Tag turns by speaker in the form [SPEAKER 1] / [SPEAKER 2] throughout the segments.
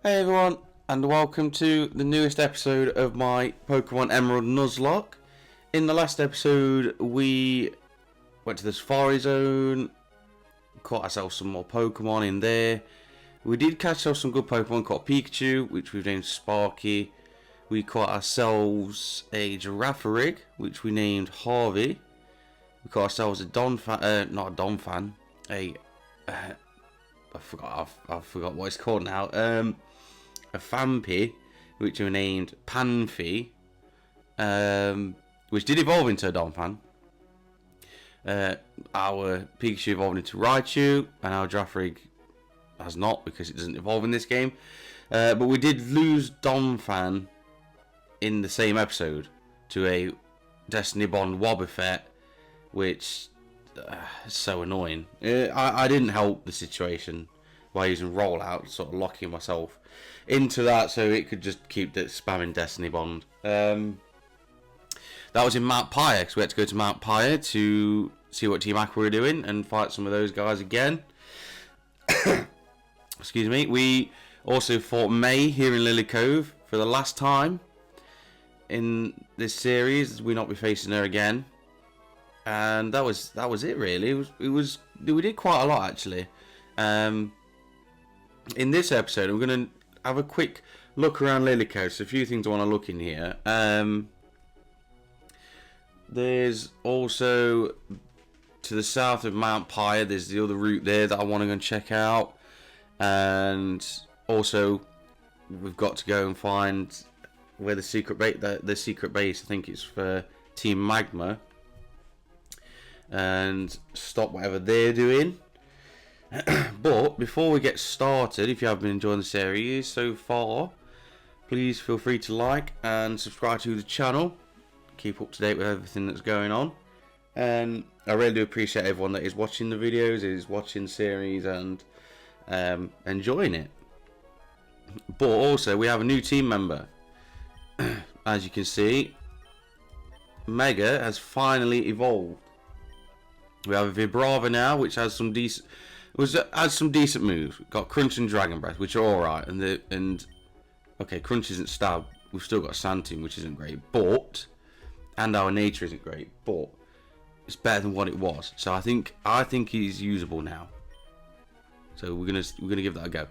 [SPEAKER 1] Hey everyone, and welcome to the newest episode of my Pokemon Emerald Nuzlocke. In the last episode, we went to the Safari Zone, caught ourselves some more Pokemon in there. We did catch ourselves some good Pokemon, caught Pikachu, which we've named Sparky. We caught ourselves a Girafarig, which we named Harvey. We caught ourselves a I forgot what it's called now. A Phanpy, which we named Panphy, which did evolve into a Donphan. Our Pikachu evolved into Raichu, and our Girafarig has not because it doesn't evolve in this game. But we did lose Donphan in the same episode to a Destiny Bond Wobbuffet, which is so annoying. I didn't help the situation by using rollout, sort of locking myself into that so it could just keep spamming Destiny Bond. That was in Mt Pyre, because we had to go to Mt Pyre to see what Team Aqua were doing and fight some of those guys again. Excuse me. We also fought May here in Lily Cove for the last time in this series. We'll not be facing her again. And that was it really. We did quite a lot actually. In this episode, I'm going to have a quick look around Lily Cove. So a few things I want to look in here. There's also to the south of Mt Pyre. There's the other route there that I want to go and check out. And also, we've got to go and find where the secret base. I think it's for Team Magma. And stop whatever they're doing. But before we get started, if you have been enjoying the series so far, please feel free to like and subscribe to the channel. Keep up to date with everything that's going on. And I really do appreciate everyone that is watching the videos, is watching the series and enjoying it. But also we have a new team member. As you can see, Mega has finally evolved. We have a Vibrava now, which has some decent moves. We've got Crunch and Dragon Breath, which are alright, and okay, Crunch isn't stab. We've still got Sandtomb, which isn't great, and our Nature isn't great, but it's better than what it was. So I think he's usable now. So we're gonna give that a go.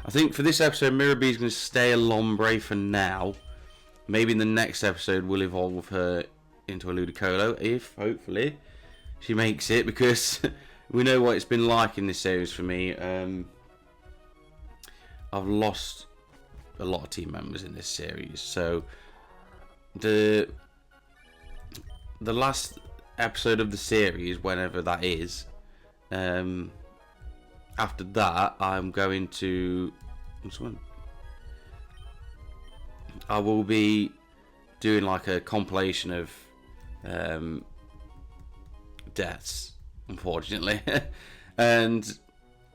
[SPEAKER 1] I think for this episode, Mirror Bee is gonna stay a Lombre for now. Maybe in the next episode we'll evolve her into a Ludicolo, if hopefully she makes it, because we know what it's been like in this series for me. I've lost a lot of team members in this series, so the last episode of the series, whenever that is, after that I'm going to I will be doing like a compilation of deaths, unfortunately. And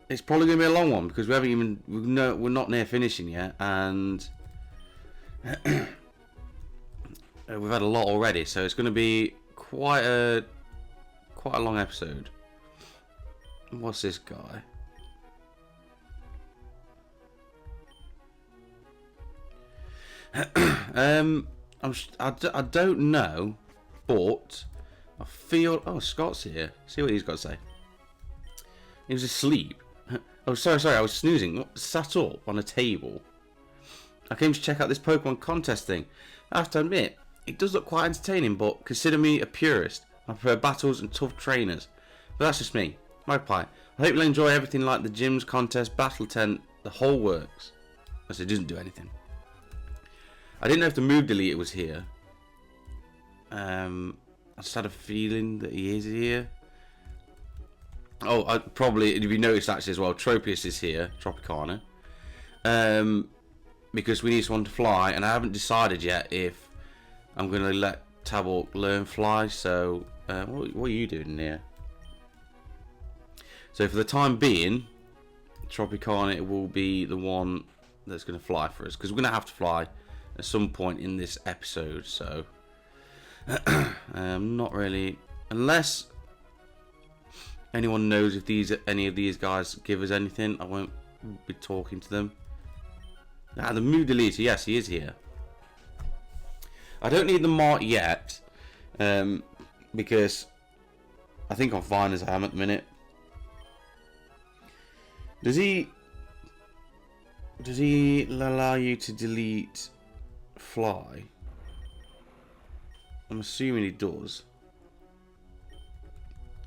[SPEAKER 1] it's probably gonna be a long one because we're not near finishing yet, and we've had a lot already, so it's gonna be quite a long episode. What's this guy? I don't know, but I feel... Oh, Scott's here. See what he's got to say. He was asleep. Oh, sorry, I was snoozing. Sat up on a table. I came to check out this Pokemon contest thing. I have to admit, it does look quite entertaining, but consider me a purist. I prefer battles and tough trainers. But that's just me. Magpie. I hope you'll enjoy everything like the gyms, contest, battle tent, the whole works. As it doesn't do anything. I didn't know if the move deleter was here. I just had a feeling that he is here. Oh, probably, if you noticed actually as well, Tropius is here, Tropicana. Because we need someone to fly, and I haven't decided yet if I'm going to let Tabor learn fly, so what are you doing here? So for the time being, Tropicana will be the one that's going to fly for us, because we're going to have to fly at some point in this episode, so not really, unless anyone knows if any of these guys give us anything. I won't be talking to them. Ah, the mood deleter. Yes, he is here. I don't need the mart yet, because I think I'm fine as I am at the minute. Does he allow you to delete fly? I'm assuming he does.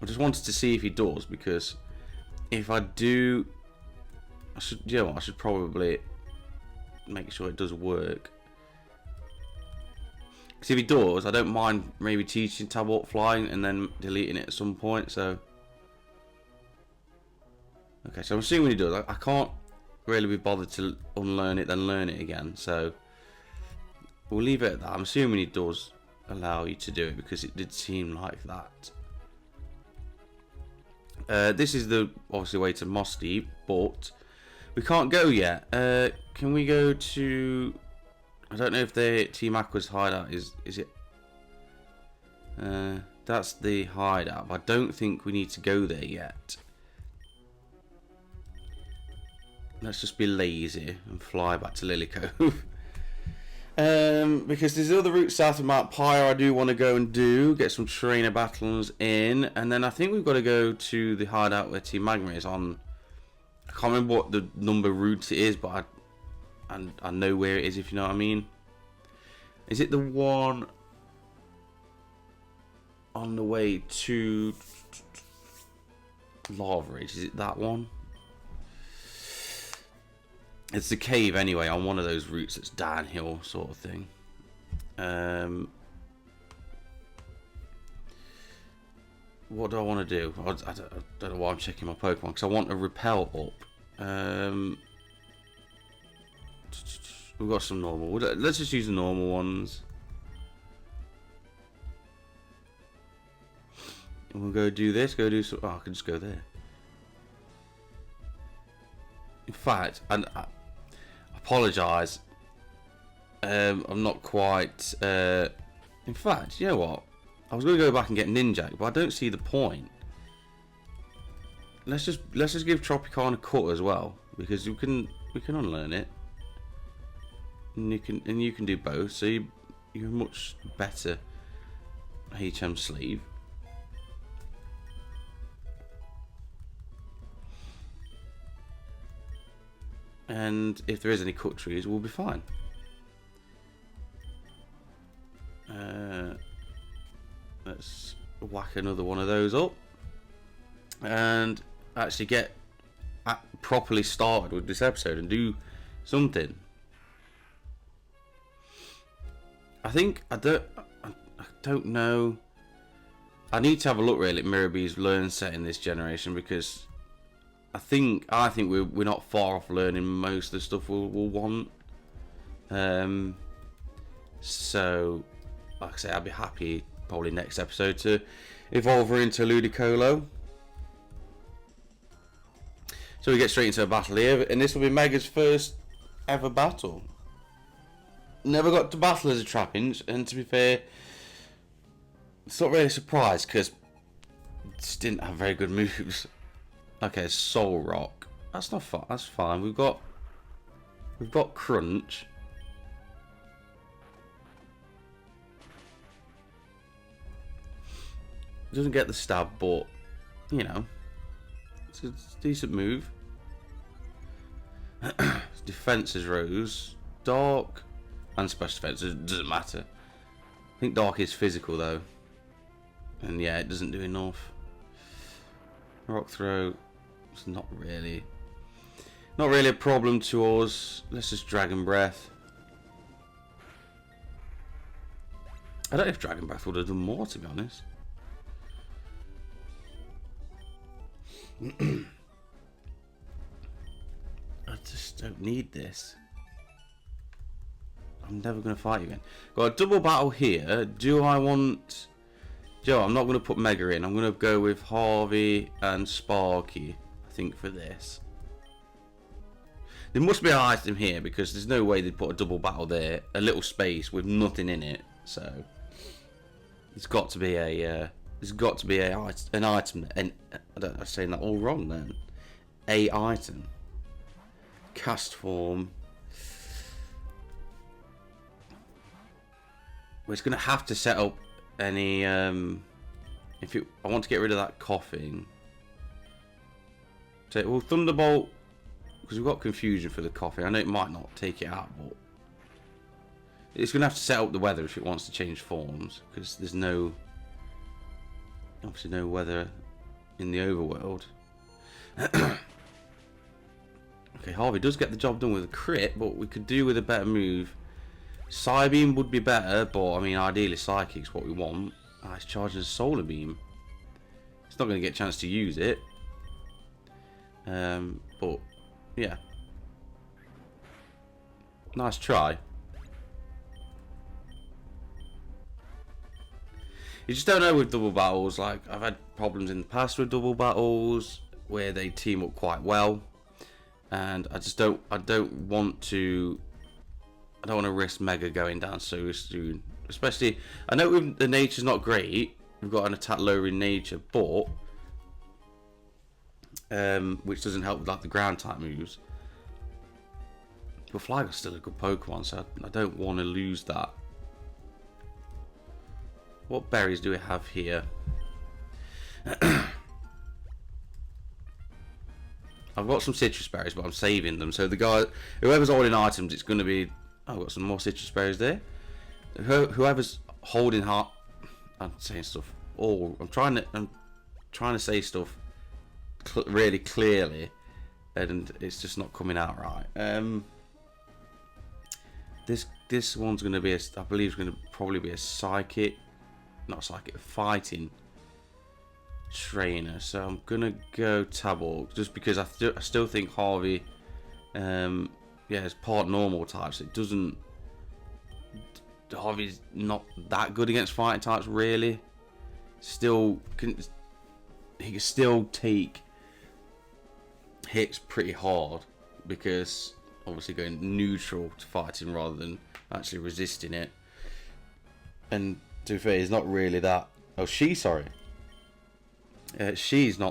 [SPEAKER 1] I just wanted to see if he does, because if I do, I should probably make sure it does work. Because if he does, I don't mind maybe teaching Tabort flying and then deleting it at some point. So, okay, so I'm assuming he does. I can't really be bothered to unlearn it then learn it again. So we'll leave it at that. I'm assuming he does allow you to do it, because it did seem like that. This is the obviously way to Moss Deep, but we can't go yet. Can we go to? I don't know if the Team Aqua's hideout is it? That's the hideout. But I don't think we need to go there yet. Let's just be lazy and fly back to Lily Cove. Because there's other routes south of Mt Pyre I do want to go and get some trainer battles in, and then I think we've got to go to the hideout where Team Magma is on. I can't remember what the number route it is, but I know where it is, if you know what I mean. Is it the one on the way to Lava Ridge? Is it that one? It's the cave anyway, on one of those routes that's downhill sort of thing. What do I want to do? I don't know why I'm checking my Pokemon, because I want to repel up. We've got some normal. Let's just use the normal ones. And we'll go do this. Go do some. Oh, I can just go there. In fact, and I apologise. I'm not quite. In fact, you know what? I was going to go back and get Ninjak, but I don't see the point. Let's just give Tropicana a cut as well, because we can unlearn it, and you can do both. So you're much better HM sleeve. And if there is any cut trees, we'll be fine. Let's whack another one of those up and actually get properly started with this episode and do something. I don't know. I need to have a look really at Mirabee's learn set in this generation, because I think we're not far off learning most of the stuff we'll want. So, like I say, I'll be happy probably next episode to evolve her into Ludicolo. So we get straight into a battle here, and this will be Mega's first ever battle. Never got to battle as a Trapinch, and to be fair, it's not really surprised, because it just didn't have very good moves. Okay, Soul Rock. That's not fun. That's fine. We've got Crunch. Doesn't get the stab, but you know, it's a decent move. Defense is Rose, Dark, and Special Defense. It doesn't matter. I think Dark is physical though, and yeah, it doesn't do enough. Rock Throw. It's not really a problem to us. Let's just Dragon Breath. I don't know if Dragon Breath would have done more, to be honest. I just don't need this. I'm never going to fight you again. Got a double battle here. Do I want... Joe, I'm not going to put Mega in. I'm going to go with Harvey and Sparky, I think, for this. There must be an item here, because there's no way they'd put a double battle there. A little space with nothing in it. So there's got to be a an item. And I'm saying that all wrong then. A item. Cast form. We're going to have to set up any... I want to get rid of that coughing. So, well, Thunderbolt... Because we've got confusion for the coughing. I know it might not take it out, but... It's going to have to set up the weather if it wants to change forms. Because there's no... Obviously no weather in the overworld. Okay, Harvey does get the job done with a crit, but we could do with a better move. Psybeam would be better, but I mean, ideally Psychic's what we want. Ah, it's charging a Solar Beam. It's not going to get a chance to use it. But, yeah. Nice try. You just don't know with double battles. Like, I've had problems in the past with double battles where they team up quite well. And I just don't want to risk Mega going down so soon. Especially, I know the nature's not great. We've got an attack lower in nature, but which doesn't help with like the ground type moves. But Flygon's still a good Pokemon, so I don't want to lose that. What berries do we have here? I've got some citrus berries, but I'm saving them. So the guy, whoever's holding items, it's going to be... Oh, I've got some more citrus berries there. Whoever's holding heart... I'm saying stuff. Oh, I'm trying to say stuff really clearly, and it's just not coming out right. This one's going to be I believe it's going to probably be a psychic, not psychic, fighting trainer. So I'm gonna go Tabor just because I still think Harvey, yeah, is part normal types. It doesn't. Harvey's not that good against fighting types, really. He can still take hits pretty hard because obviously going neutral to fighting rather than actually resisting it. And to be fair, he's not really that. Oh, she's not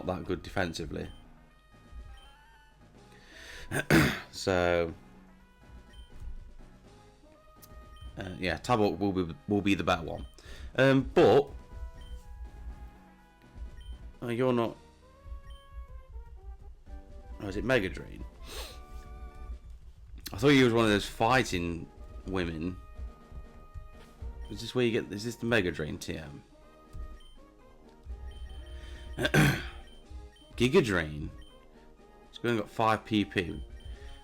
[SPEAKER 1] that good defensively. So yeah, Tabok will be the better one. But you're not. Oh, is it Mega Drain? I thought you was one of those fighting women. Is this where you get? Is this the Mega Drain TM? Giga Drain. It's going to got 5 PP.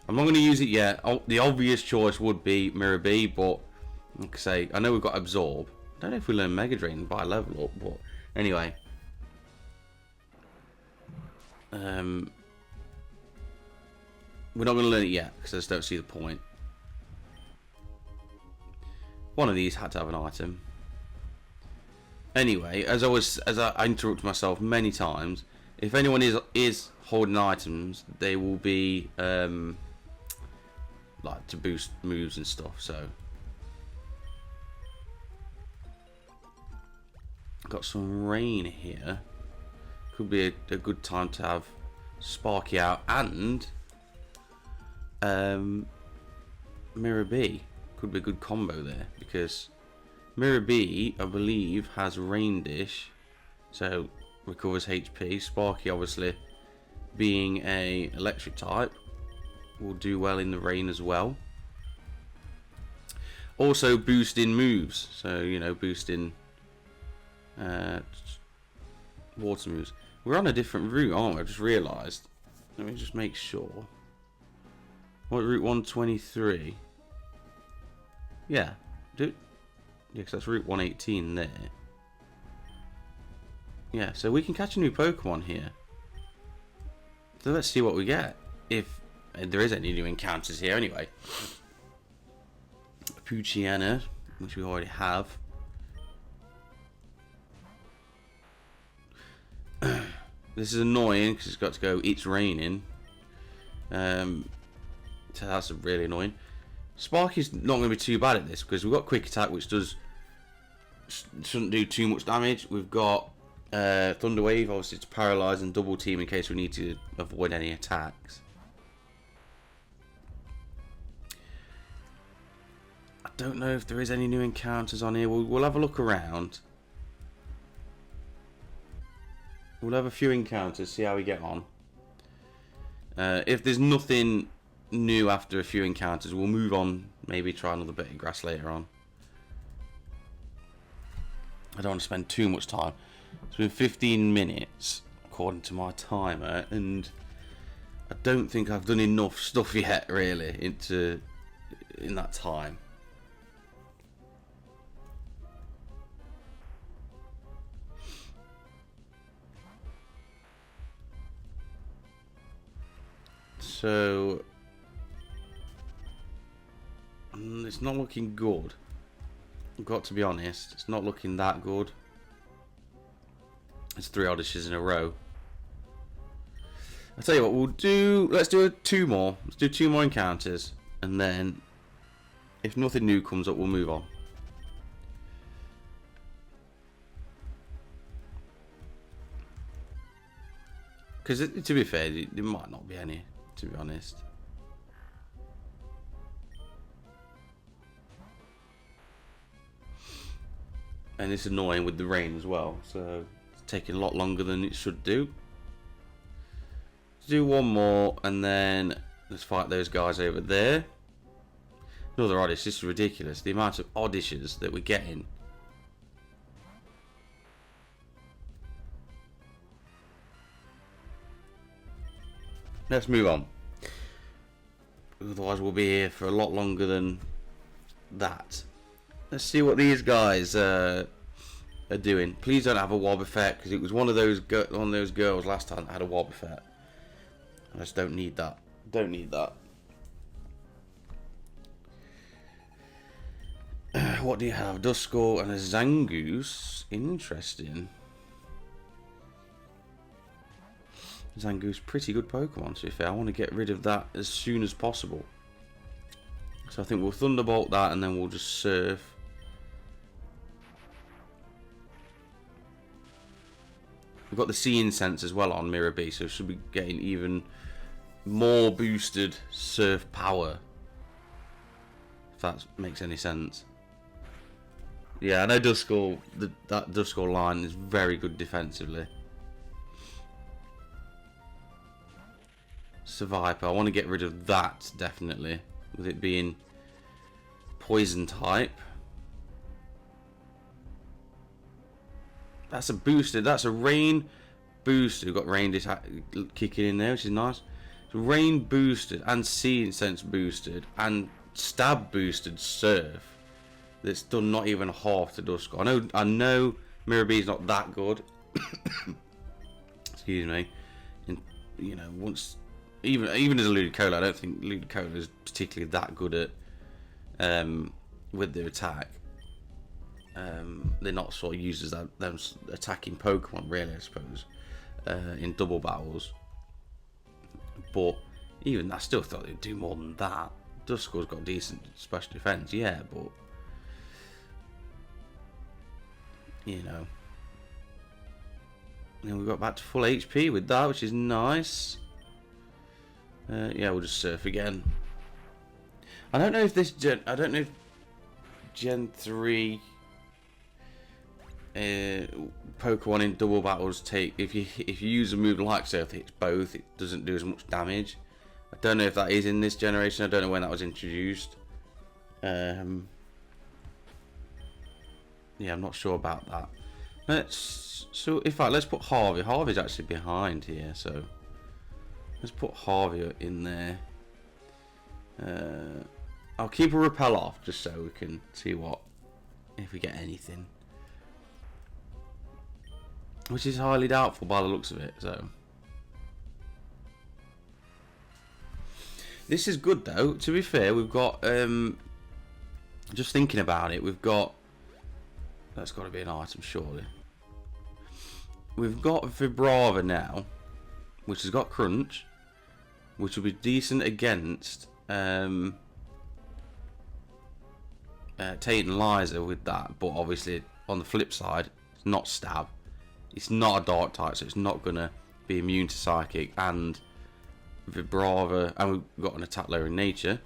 [SPEAKER 1] I'm not going to use it yet. The obvious choice would be Mirror B, but like I say, I know we've got Absorb. I don't know if we learn Mega Drain by level up, but anyway. We're not going to learn it yet because I just don't see the point. One of these had to have an item. Anyway, as I interrupt myself many times, if anyone is holding items, they will be like to boost moves and stuff. So got some rain here. Could be a good time to have Sparky out and Mirror B. Could be a good combo there because Mirror B, I believe, has Rain Dish, so recovers HP. Sparky, obviously, being a electric type, will do well in the rain as well. Also boosting moves, so you know, boosting water moves. We're on a different route, aren't we? I just realised. Let me just make sure. What, route 123? Yeah, yeah, because that's route 118 there. Yeah, so we can catch a new Pokemon here. So let's see what we get. If there is any new encounters here anyway. Poochyena, which we already have. This is annoying because it's got to go, it's raining. So that's really annoying. Sparky's not going to be too bad at this because we've got Quick Attack, which shouldn't do too much damage. We've got Thunder Wave, obviously to paralyze and double team in case we need to avoid any attacks. I don't know if there is any new encounters on here. We'll have a look around. We'll have a few encounters, see how we get on. If there's nothing new after a few encounters, we'll move on. Maybe try another bit of grass later on. I don't want to spend too much time. It's been 15 minutes according to my timer, and I don't think I've done enough stuff yet really in that time. So it's not looking good. I've got to be honest, it's not looking that good. It's 3 odysseys in a row. I'll tell you what, let's do 2 more. Let's do 2 more encounters, and then if nothing new comes up, we'll move on. Because to be fair, there might not be any, to be honest. And it's annoying with the rain as well, so it's taking a lot longer than it should do. Let's do 1 more, and then let's fight those guys over there. Another Odyssey. This is ridiculous. The amount of Odysseys that we're getting. Let's move on. Otherwise we'll be here for a lot longer than that. Let's see what these guys are doing. Please don't have a wob effect, because it was one of those girls last time that had a wob effect. I just don't need that. Don't need that. What do you have? Duskull and a Zangoose. Interesting. Zangoose, pretty good Pokemon, to be fair. I want to get rid of that as soon as possible. So I think we'll Thunderbolt that, and then we'll just Surf. We've got the Seeing Sense as well on Mirror B, so we should be getting even more boosted Surf power. If that makes any sense. Yeah, I know Duskull, that Duskull line is very good defensively. Survivor, I want to get rid of that, definitely. With it being poison type. That's a boosted, that's a rain boosted. We've got rain kicking in there, which is nice. So rain boosted and Seeing Sense boosted and stab boosted Surf. That's done not even half to Duskull. I know Mirror B is not that good. Excuse me. And you know, once even as a Ludicolo, I don't think Ludicolo is particularly that good at with their attack. They're not sort of used as them attacking Pokemon, really, I suppose, in double battles. But even I still thought they'd do more than that. Duskull's got decent special defense, yeah, but you know. And we got back to full HP with that, which is nice. Yeah, we'll just Surf again. I don't know if Gen 3 Pokemon in double battles take, if you use a move like Surf, it hits both, it doesn't do as much damage. I don't know if that is in this generation. I don't know when that was introduced. Yeah, I'm not sure about that. In fact, let's put Harvey. Harvey's actually behind here, so let's put Harvey in there. I'll keep a Repel off just so we can see if we get anything, which is highly doubtful by the looks of it. So this is good though. To be fair, we've got just thinking about it, we've got, that's got to be an item surely. We've got Vibrava now, which has got Crunch, which will be decent against Tate and Liza with that, but obviously on the flip side, it's not Stab. It's not a Dark type, so it's not going to be immune to Psychic, and Vibrava, and we've got an attack lower in nature.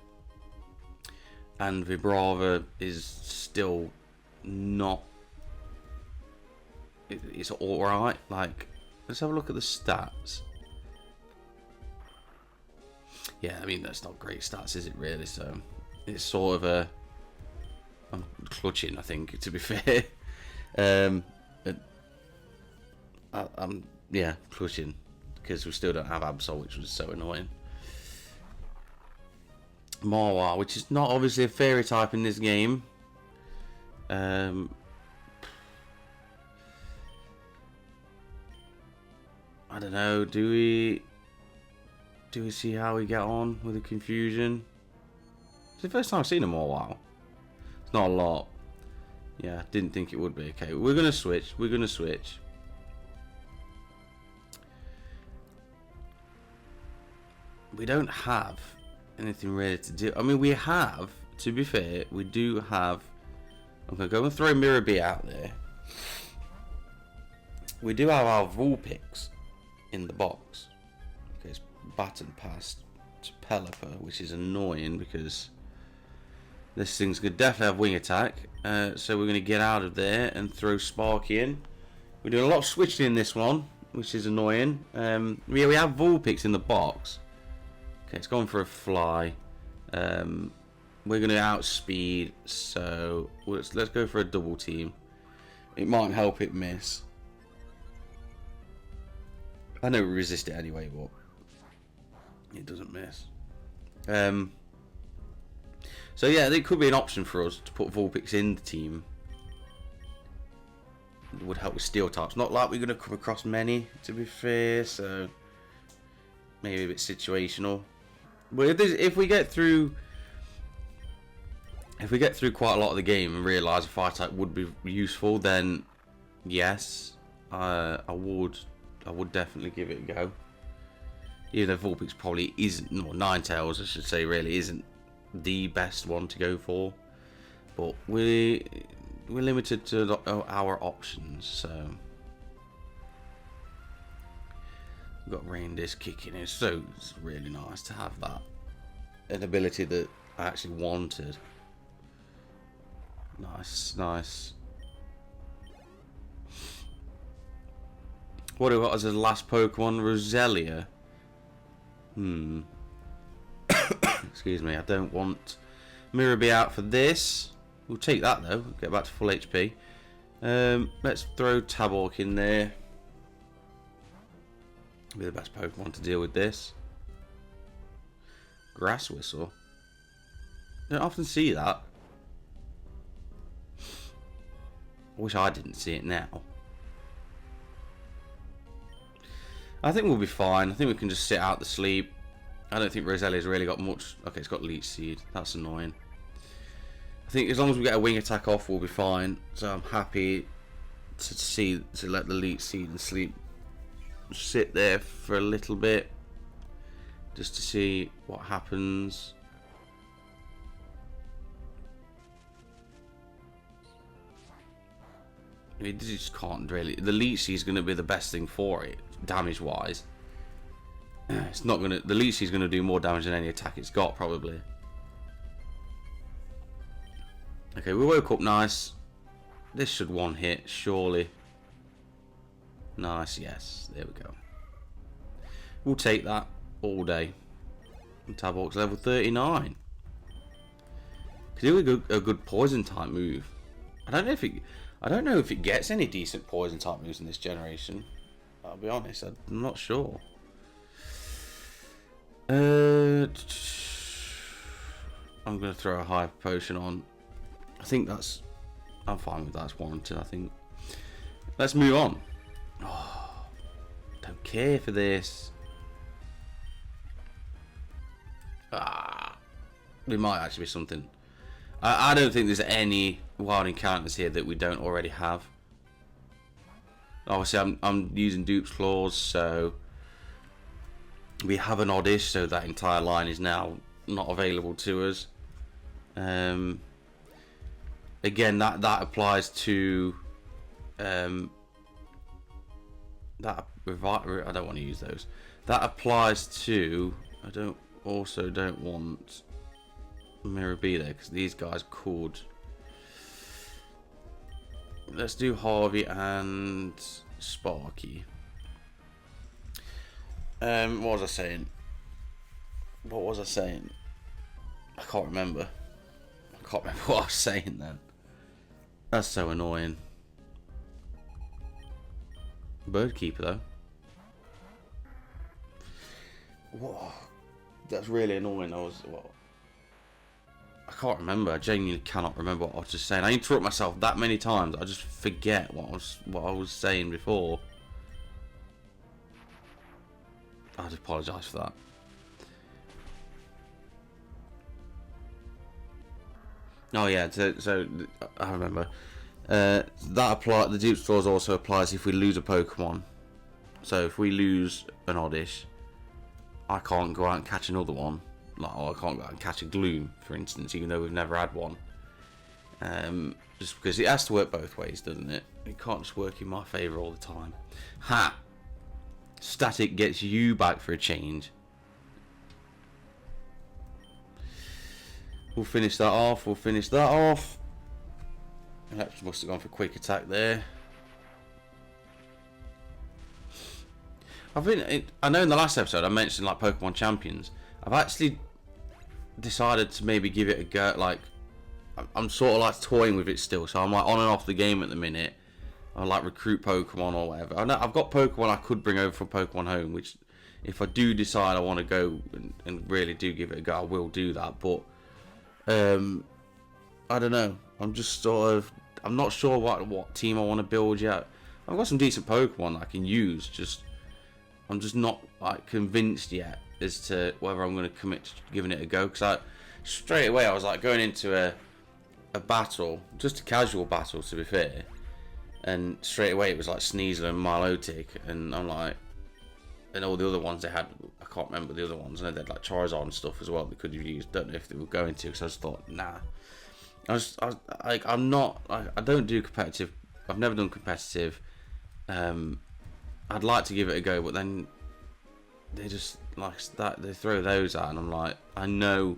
[SPEAKER 1] and Vibrava is still not. It's all right. Like, let's have a look at the stats. Yeah, I mean that's not great stats, is it really? So it's sort of a. I'm clutching, I think, to be fair. I'm clutching because we still don't have Absol, which was so annoying. Marwa, which is not obviously a fairy type in this game. I don't know. Do we see how we get on with the confusion? It's the first time I've seen him all while. It's not a lot. Yeah, didn't think it would be. Okay, we're gonna switch. We're gonna switch. We don't have anything really to do. I mean, we have. To be fair, we do have. I'm gonna go and throw Mirror B out there. We do have our Vulpix in the box. Okay, it's battered past to Pelipper, which is annoying because this thing's gonna definitely have wing attack. So we're gonna get out of there and throw Sparky in. We're doing a lot of switching in this one, which is annoying. Yeah, we have Vulpix in the box. Okay, it's gone for a fly. We're gonna outspeed, so let's go for a double team. It might help it miss. I know we resist it anyway, but it doesn't miss. So yeah, it could be an option for us to put Vulpix in the team. It would help with steel types. Not like we're going to come across many, to be fair, so maybe a bit situational. But if we get through quite a lot of the game and realise a fire type would be useful, then yes, I would definitely give it a go. Even though Vulpix probably isn't, or Ninetales I should say, really isn't the best one to go for, but we're limited to our options. So we've got Rain Disc kicking. It's really nice to have that, an ability that I actually wanted. Nice. What do we got as the last Pokemon? Roselia. Excuse me, I don't want Mirror B out for this. We'll take that though, get back to full HP. Let's throw Tabork in there. Be the best Pokemon to deal with this. Grass Whistle. Don't often see that. I wish I didn't see it now. I think we'll be fine. I think we can just sit out the sleep. I don't think Roselia's really got much. Okay, it's got Leech Seed. That's annoying. I think as long as we get a wing attack off, we'll be fine. So I'm happy to let the Leech Seed and sleep sit there for a little bit, just to see what happens. I mean, you just can't really. The Leech Seed is going to be the best thing for it, damage-wise. It's not gonna. The Leech Seed is going to do more damage than any attack it's got, probably. Okay, we woke up nice. This should one hit, surely. Nice, yes. There we go. We'll take that all day. Tabork's level 39. Could do a good poison type move. I don't know if it gets any decent poison type moves in this generation. I'll be honest, I'm not sure. I'm gonna throw a Hyper Potion on. I think I'm fine with that. It's warranted, I think. Let's move on. Oh, don't care for this. There might actually be something. I don't think there's any wild encounters here that we don't already have. Obviously, I'm using Dupes Claws, so we have an Oddish, so that entire line is now not available to us. Again, that applies to I don't want to use those. That applies to. I don't want Mirror B there, because these guys could. Let's do Harvey and Sparky. What was I saying? I can't remember. What I was saying then. That's so annoying. Bird keeper though. Whoa, that's really annoying. I can't remember. I genuinely cannot remember what I was just saying. I interrupt myself that many times. I just forget what I was saying before. I'd apologise for that. Oh yeah, so I remember. That apply. The dupe stores also applies if we lose a Pokemon. So if we lose an Oddish, I can't go out and catch another one. Like, I can't go out and catch a Gloom, for instance, even though we've never had one. Just because it has to work both ways, doesn't it? It can't just work in my favour all the time. Ha! Static gets you back for a change. We'll finish that off. That must have gone for quick attack there. I know in the last episode I mentioned like Pokemon Champions. I've actually decided to maybe give it a go. Like, I'm sort of like toying with it still. So I'm like on and off the game at the minute. I like recruit Pokemon or whatever. I know I've got Pokemon I could bring over from Pokemon Home, which if I do decide I want to go and really do give it a go, I will do that. But I don't know. I'm not sure what team I want to build yet. I've got some decent Pokemon that I can use. I'm just not like convinced yet as to whether I'm going to commit to giving it a go. Because straight away I was like going into a battle, just a casual battle to be fair, and straight away it was like Sneasel and Milotic, and I'm like, and all the other ones they had, I can't remember the other ones. I know they had like Charizard and stuff as well they could have used. Don't know if they were going to, because I just thought, nah. I don't do competitive. I've never done competitive. I'd like to give it a go, but then they just like that. They throw those out, and I'm like, I know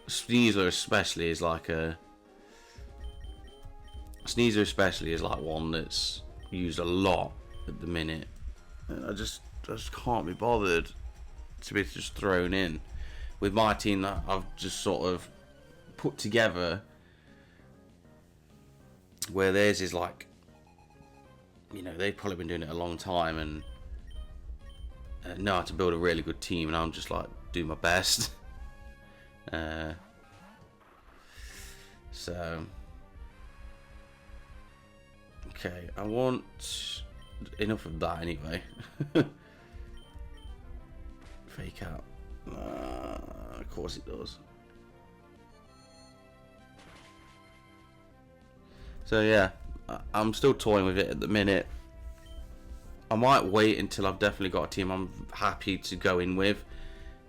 [SPEAKER 1] Sneasler especially is like one that's used a lot at the minute. And I just can't be bothered to be just thrown in with my team that I've just sort of put together, where theirs is like, you know, they've probably been doing it a long time and know how to build a really good team, and I'm just like do my best. So okay, I want enough of that anyway. Fake out. Of course it does. So yeah, I'm still toying with it at the minute. I might wait until I've definitely got a team I'm happy to go in with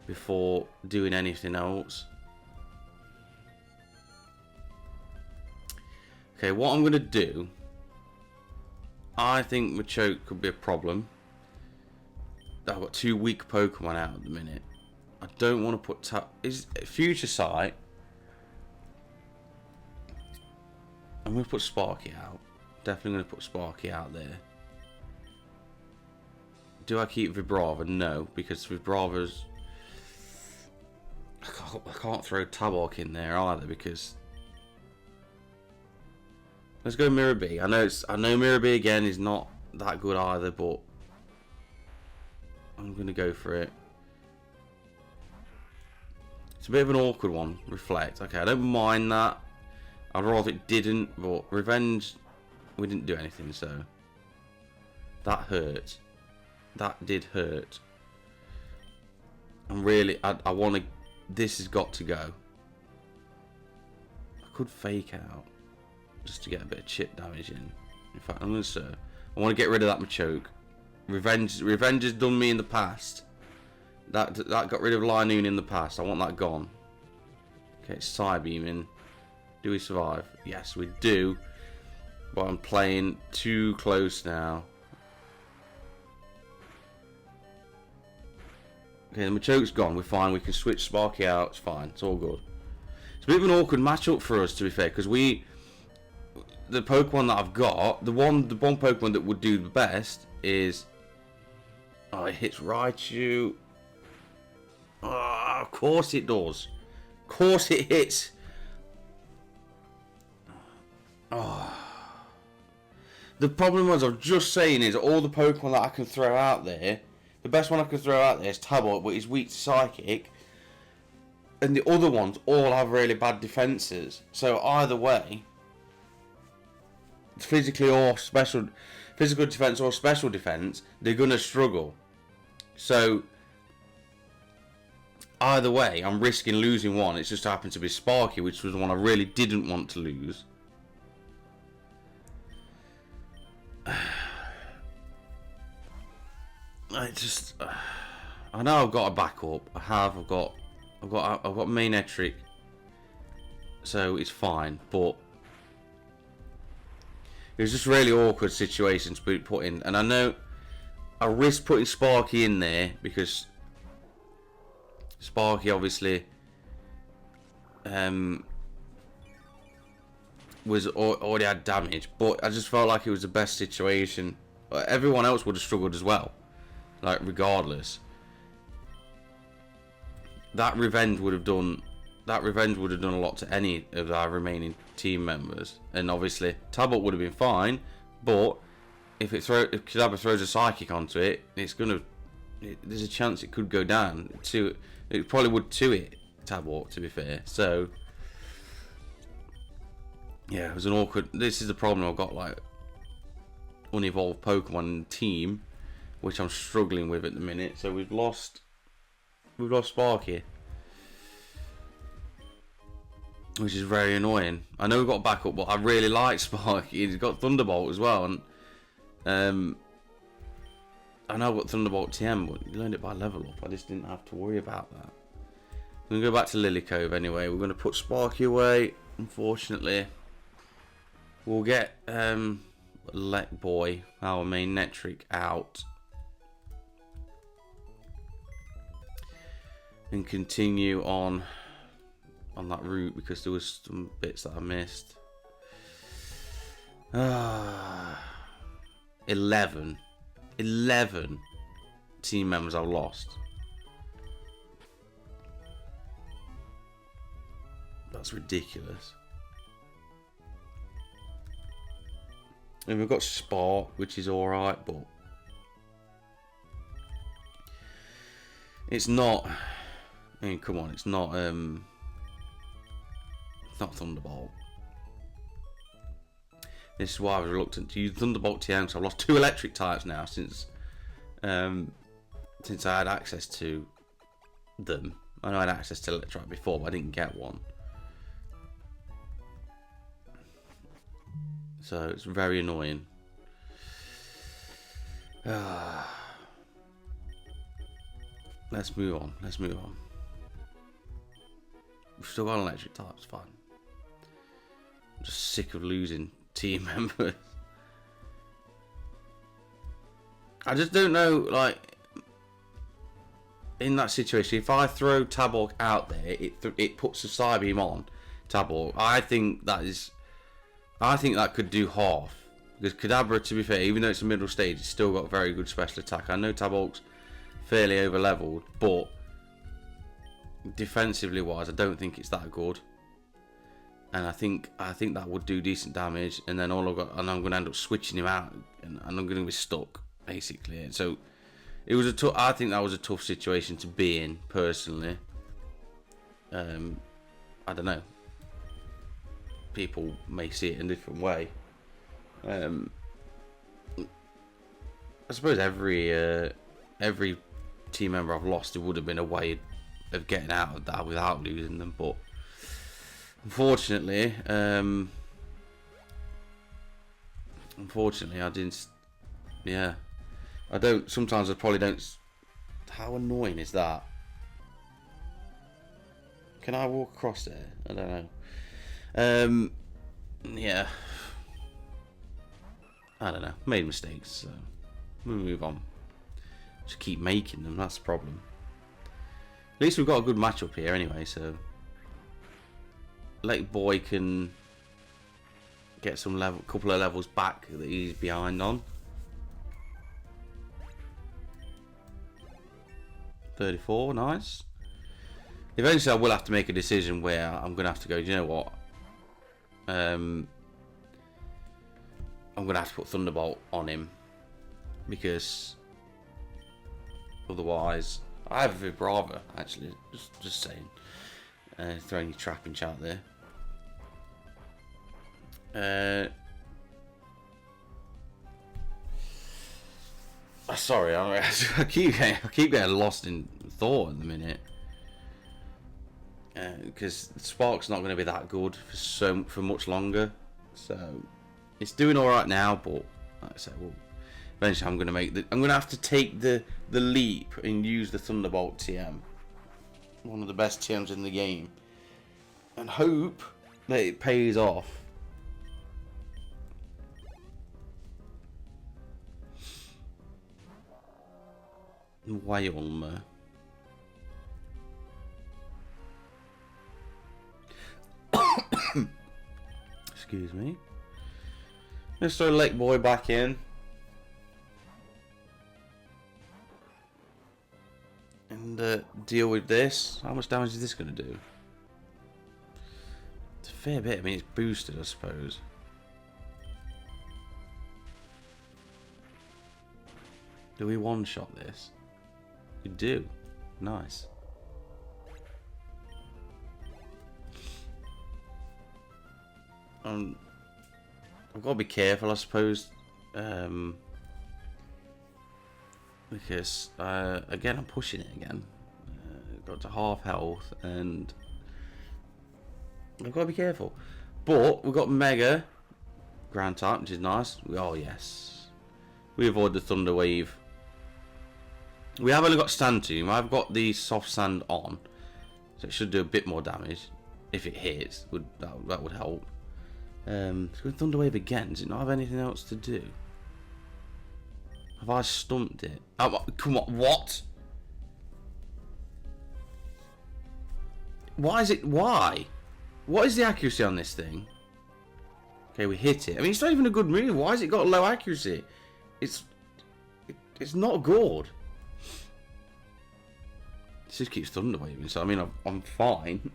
[SPEAKER 1] before doing anything else. Okay, what I'm going to do, I think Machoke could be a problem. I've got 2 weak Pokemon out at the minute. I don't want to put is Future Sight. I'm going to put Sparky out. Definitely going to put Sparky out there. Do I keep Vibrava? No, because Vibrava's... I can't throw Tabok in there either, because... Let's go Mirror B. I know Mirror B again is not that good either, but... I'm going to go for it. It's a bit of an awkward one. Reflect. Okay, I don't mind that. I'd rather it didn't, but Revenge, we didn't do anything, so that hurt. That did hurt. I'm really, I want to, this has got to go. I could fake out just to get a bit of chip damage in. In fact, I'm going to, I want to get rid of that Machoke. Revenge has done me in the past. That got rid of Linoon in the past. I want that gone. Okay, Psybeaming. Do we survive? Yes, we do. But I'm playing too close now. Okay, the Machoke's gone. We're fine. We can switch Sparky out. It's fine. It's all good. It's a bit of an awkward matchup for us, to be fair, because the Pokemon that I've got, the one Pokemon that would do the best is, oh, it hits Raichu. Oh, of course it does. Of course it hits. Oh. The problem was, I was just saying, is all the Pokemon that I can throw out there, the best one I can throw out there is Tabot, but he's weak to Psychic. And the other ones all have really bad defenses. So either way, physical defense or special defense, they're going to struggle. So either way, I'm risking losing one. It just happened to be Sparky, which was the one I really didn't want to lose. I know I've got a backup. I've got Magnetric, so it's fine. But it was just a really awkward situation to be put in, and I know I risked putting Sparky in there because Sparky obviously was already had damage, but I just felt like it was the best situation. Everyone else would have struggled as well, like regardless. That revenge would have done a lot to any of our remaining team members, and obviously Tabot would have been fine. But if Kadabra throws a Psychic onto it, there's a chance it could go down. It probably would to it Tabot, to be fair. So yeah, it was an awkward. This is the problem I've got, like unevolved Pokemon team, which I'm struggling with at the minute. So we've lost Sparky, which is very annoying. I know we've got backup, but I really like Sparky. He's got Thunderbolt as well, and I know I've got Thunderbolt TM, but you learned it by level up. I just didn't have to worry about that. We're gonna go back to Lily Cove anyway. We're gonna put Sparky away. Unfortunately, we'll get Let Boy, our main Netric, out. And continue on that route because there was some bits that I missed. 11 team members I've lost. That's ridiculous. And we've got Spark, which is alright, but it's not. I mean, come on, it's not Thunderbolt. This is why I was reluctant to use Thunderbolt TM, so I've lost 2 electric types now since I had access to them. I know I had access to Electrike before, but I didn't get one. So it's very annoying. Let's move on. We've still got an electric type, it's fine. I'm just sick of losing team members. I just don't know, like, in that situation, if I throw Tabor out there, it puts a Psybeam on Tabor. I think that could do half. Because Kadabra, to be fair, even though it's a middle stage, it's still got very good special attack. I know Tabor's fairly over leveled, but defensively wise, I don't think it's that good. And I think that would do decent damage. And then I'm going to end up switching him out, and I'm going to be stuck basically. And so it was I think that was a tough situation to be in personally. I don't know. People may see it in a different way. I suppose every team member I've lost, it would have been a way of getting out of that without losing them, but unfortunately I didn't. Yeah, I don't. Sometimes I probably don't. How annoying is that? Can I walk across there? I don't know. Yeah, I don't know. Made mistakes, so we'll move on. Just keep making them. That's the problem. At least we've got a good matchup here, anyway. So Lake Boy can get some couple of levels back that he's behind on. 34, nice. Eventually I will have to make a decision where I'm going to have to go, do you know what? I'm going to have to put Thunderbolt on him. Because otherwise... I have a Vibrava, actually. Just saying. Throwing your trap in chat there. Sorry, I keep getting lost in thought at the minute. Because Spark's not going to be that good for much longer. So it's doing all right now, but like I say, well, eventually I'm going to have to take the leap and use the Thunderbolt TM, one of the best TMs in the game, and hope that it pays off. Whalmer. Excuse me. Let's throw Lake Boy back in. And deal with this. How much damage is this going to do? It's a fair bit. I mean, it's boosted, I suppose. Do we one-shot this? We do. Nice. I've got to be careful, I suppose. Because again, I'm pushing it again. Got to half health, and I've got to be careful. But we've got Mega Ground type, which is nice. Oh yes, we avoid the Thunder Wave. We have only got Sand Tomb. I've got the Soft Sand on, so it should do a bit more damage if it hits. That would help. Let's go Thunder Wave again. Does it not have anything else to do? Have I stumped it? Oh, come on, what? Why is it? Why? What is the accuracy on this thing? Okay, we hit it. I mean, it's not even a good move. Why has it got low accuracy? It's not good. This just keeps thunder waving, so I mean, I'm fine.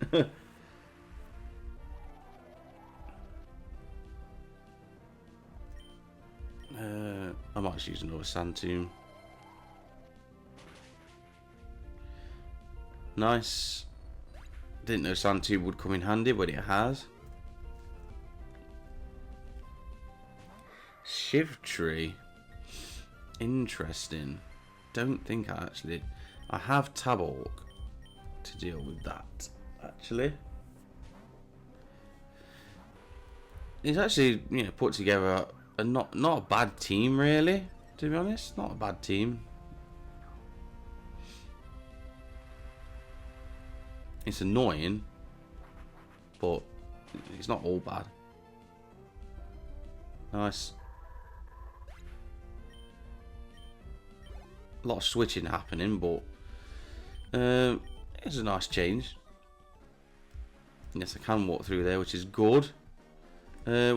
[SPEAKER 1] I might just use another Sand Tomb. Nice. Didn't know Sand Tomb would come in handy, but it has. Shiv Tree. Interesting. Don't think I have Taborg to deal with that, actually. He's actually, put together a not a bad team, really, to be honest. Not a bad team. It's annoying, but it's not all bad. Nice. A lot of switching happening, but it's a nice change. Yes, I can walk through there, which is good. Yeah,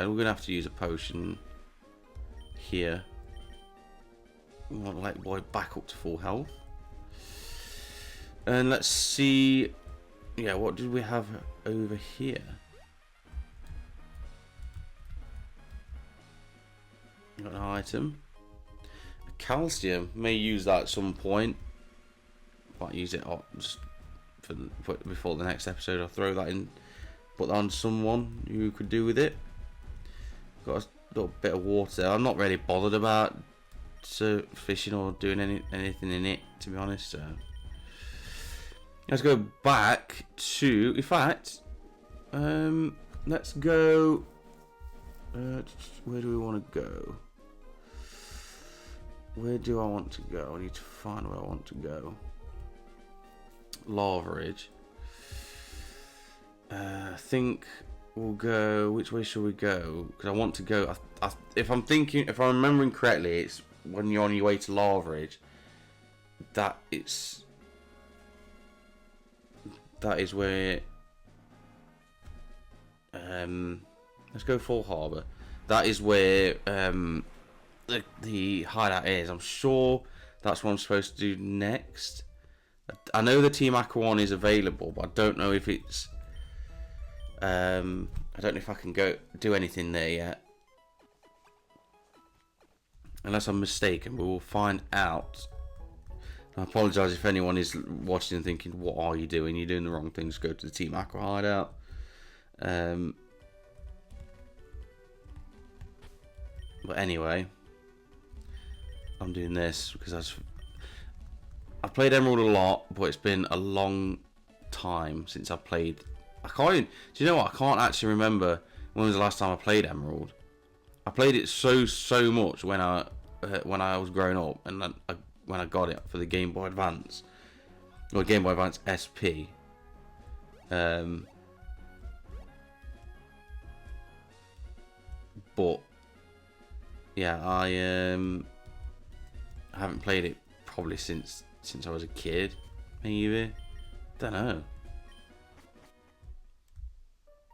[SPEAKER 1] we're gonna have to use a potion here. We want to let boy back up to full health. And let's see. Yeah, what did we have over here? Got an item. Calcium. May use that at some point. Might use it just before the next episode. I'll throw that in. Put that on someone who could do with it. Got a little bit of water. I'm not really bothered about fishing or doing anything in it, to be honest. So let's go back to. In fact, let's go. Where do we want to go? Where do I want to go? I need to find where I want to go. Lava Ridge. I think we'll go. Which way should we go? Because I want to go. If I'm remembering correctly, it's when you're on your way to Lava Ridge. That it's that is where. Let's go Full Harbour. That is where the hideout is. I'm sure that's what I'm supposed to do next. I know the Team Aqua one is available, but I don't know if it's. I don't know if I can go do anything there yet. Unless I'm mistaken, we will find out. I apologise if anyone is watching and thinking, "What are you doing? You're doing the wrong thing. Just go to the Team Aqua hideout." But anyway, I'm doing this because I've played Emerald a lot, but it's been a long time since I played. I can't even, do you know what? I can't actually remember when was the last time I played Emerald. I played it so much when I was growing up, and when I got it for the Game Boy Advance or Game Boy Advance SP. But yeah, I haven't played it probably since I was a kid, maybe. Don't know.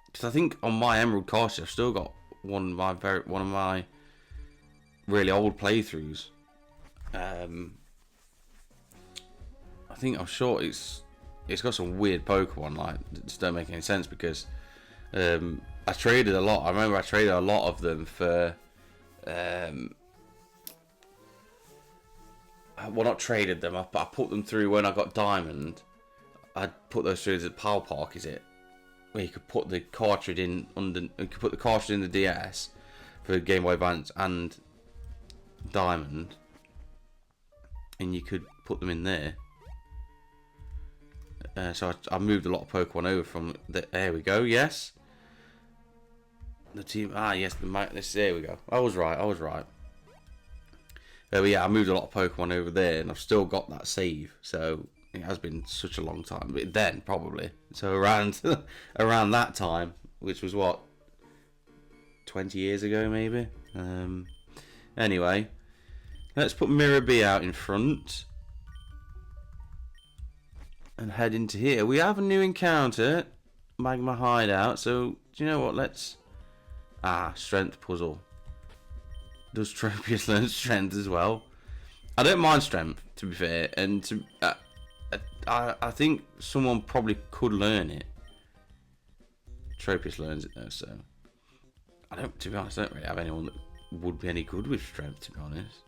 [SPEAKER 1] Because I think on my Emerald cartridge, I've still got one of my really old playthroughs. I'm sure it's got some weird Pokemon, like, that just don't make any sense, because I traded a lot. I remember I traded a lot of them for well, not traded them, but I put them through when I got Diamond. I put those through the Power Park, is it? Where you could put the cartridge in you could put the cartridge in the DS for Game Boy Advance and Diamond, and you could put them in there. So I moved a lot of Pokemon over from there we go. Yes, the team. Yes, there we go. I was right. But yeah, I moved a lot of Pokemon over there, and I've still got that save. So it has been such a long time. But then probably so around around that time, which was what, 20 years ago maybe. Anyway, let's put Mirror B out in front and head into here. We have a new encounter, Magma Hideout. So do you know what? Let's strength puzzle. Does Tropius learn strength as well? I don't mind strength, to be fair, and I think someone probably could learn it. Tropius learns it though, so to be honest, I don't really have anyone that would be any good with strength, to be honest.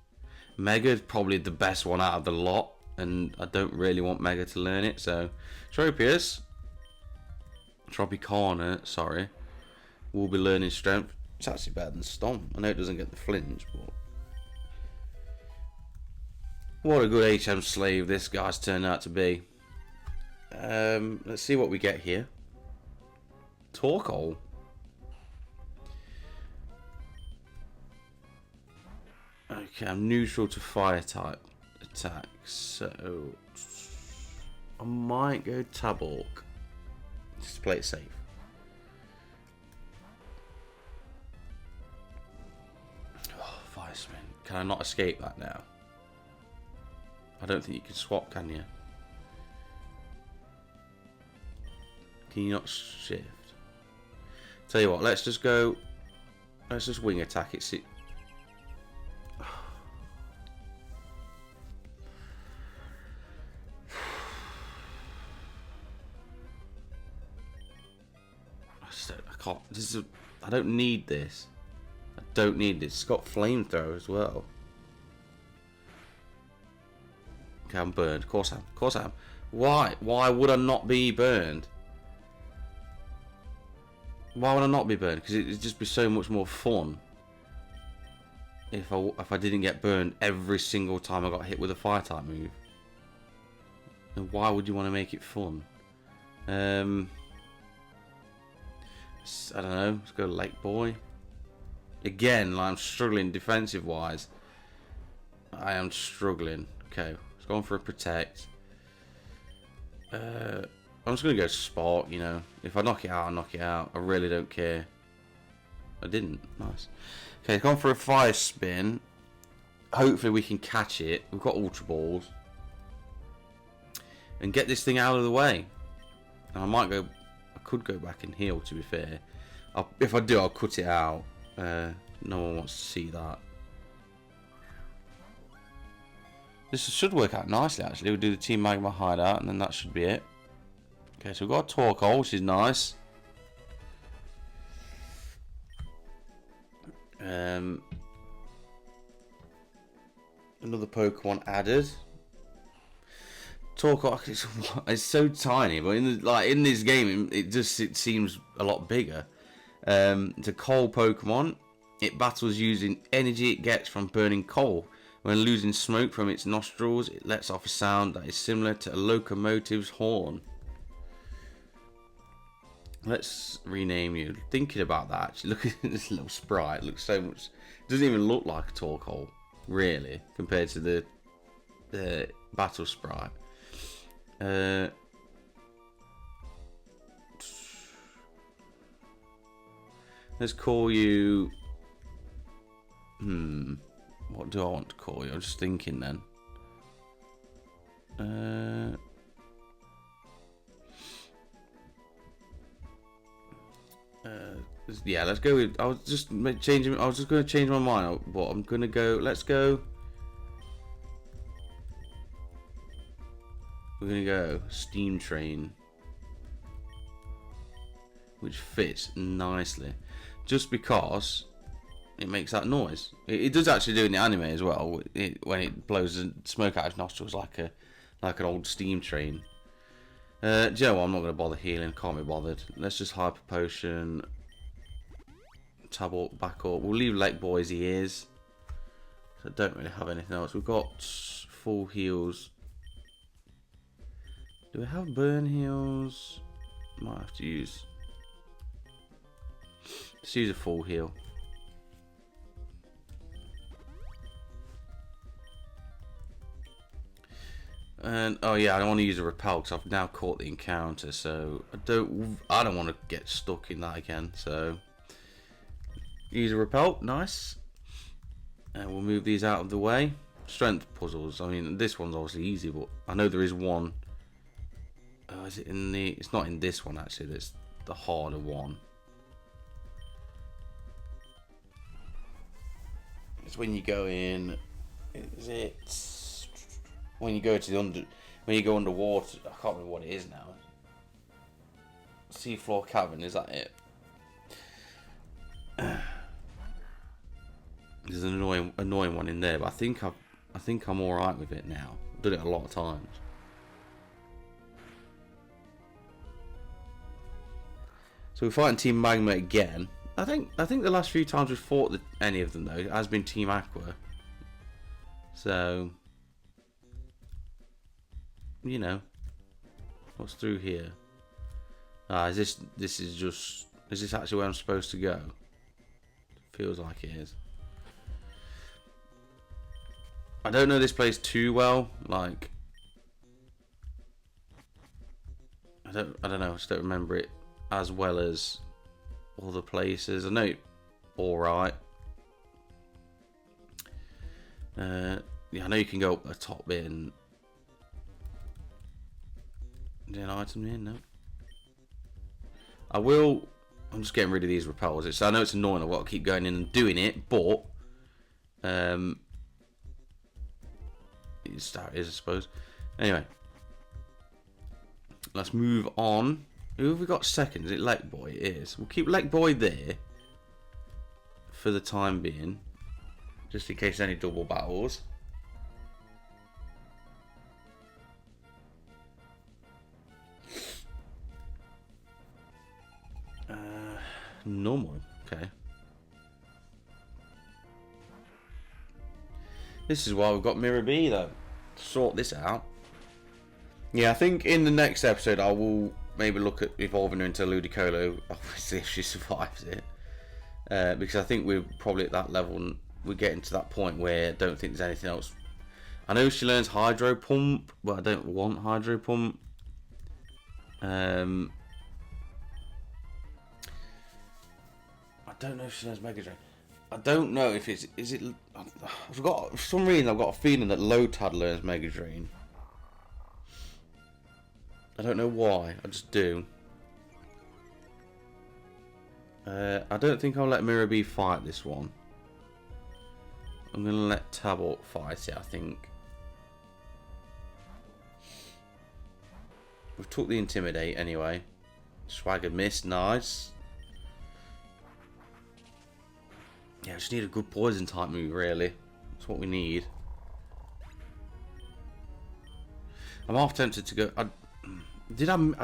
[SPEAKER 1] Mega's probably the best one out of the lot, and I don't really want Mega to learn it, so Tropius, Tropicana, sorry, will be learning strength. It's actually better than Stomp. I know it doesn't get the flinch, but what a good HM slave this guy's turned out to be. Let's see what we get here. Torkoal. Okay, I'm neutral to fire type attacks, so I might go Tabork just to play it safe. Fire spin. Can I not escape that now? I don't think you can swap, can you? Can you not shift? Tell you what, let's just wing attack it. See. I can't. I don't need this. I don't need this. It's got flamethrower as well. Okay, I'm burned. Of course I am. Why? Why would I not be burned? Why would I not be burned? Because it'd just be so much more fun if I didn't get burned every single time I got hit with a fire type move. And why would you want to make it fun? I don't know. Let's go Lake Boy. Again, like, I'm struggling defensive wise. I am struggling. Okay, let's go on for a protect. I'm just gonna go Spark, you know. If I knock it out, I'll knock it out. I really don't care. I didn't. Nice. Okay, gone for a fire spin. Hopefully we can catch it. We've got Ultra Balls. And get this thing out of the way. And I could go back and heal, to be fair. If I do, I'll cut it out. No one wants to see that. This should work out nicely, actually. We'll do the Team Magma Hideout, and then that should be it. Okay, so we've got a Torque Hole, which is nice. Another Pokemon added. Torque, it's so tiny, but in this game, it seems a lot bigger. It's a coal Pokemon. It battles using energy it gets from burning coal. When losing smoke from its nostrils, it lets off a sound that is similar to a locomotive's horn. Let's rename you. Thinking about that, actually, look at this little sprite. It looks so much. It doesn't even look like a Torque Hole, really, compared to the battle sprite. Let's call you. What do I want to call you? I'm just thinking then. Yeah, let's go with. I was just going to change my mind, but I'm going to go. Let's go. We're going to go Steam Train, which fits nicely, just because it makes that noise. It does actually do in the anime as well. When it blows the smoke out of its nostrils like an old steam train. Do you know what? I'm not going to bother healing. Can't be bothered. Let's just Hyper Potion. Tab up, back up. We'll leave Lake Boy as he is. So I don't really have anything else. We've got full heals. Do we have burn heals? Might have to use. Let's use a full heal. And oh yeah, I don't want to use a repel because I've now caught the encounter, so I don't want to get stuck in that again. So use a repel, nice. And we'll move these out of the way. Strength puzzles. I mean, this one's obviously easy, but I know there is one. Is it in the? It's not in this one actually. That's the harder one. It's when you go in. Is it? When you go to when you go underwater, I can't remember what it is now. Seafloor cavern, is that it? There's an annoying one in there, but I think I'm all right with it now. I've done it a lot of times. So we're fighting Team Magma again. I think the last few times we've fought any of them though, it has been Team Aqua. So. You know, what's through here? Is this actually where I'm supposed to go? Feels like it is. I don't know this place too well. Like, I don't know. I just don't remember it as well as other places. I know it all right. Yeah, I know you can go up the top bit and. Is there an item here? No. I'm just getting rid of these repels. I know it's annoying. I've got to keep going in and doing it, but it's how it is, I suppose. Anyway, let's move on. Who have we got second? Is it Lake Boy? It is. We'll keep Lake Boy there for the time being, just in case any double battles. Normal, okay. This is why we've got Mirror B though. Sort this out. Yeah, I think in the next episode I will maybe look at evolving her into Ludicolo, obviously if she survives it. Because I think we're probably at that level and we're getting to that point where I don't think there's anything else. I know she learns Hydro Pump, but I don't want Hydro Pump. I don't know if she knows Mega Drain. I don't know if is it. I've got, for some reason I've got a feeling that Lotad learns Mega Drain. I don't know why. I just do. I don't think I'll let Mirror B fight this one. I'm going to let Tabort fight it, I think. We've took the Intimidate anyway. Swagger miss, nice. Yeah, I just need a good poison type move, really. That's what we need. I'm half tempted to go. I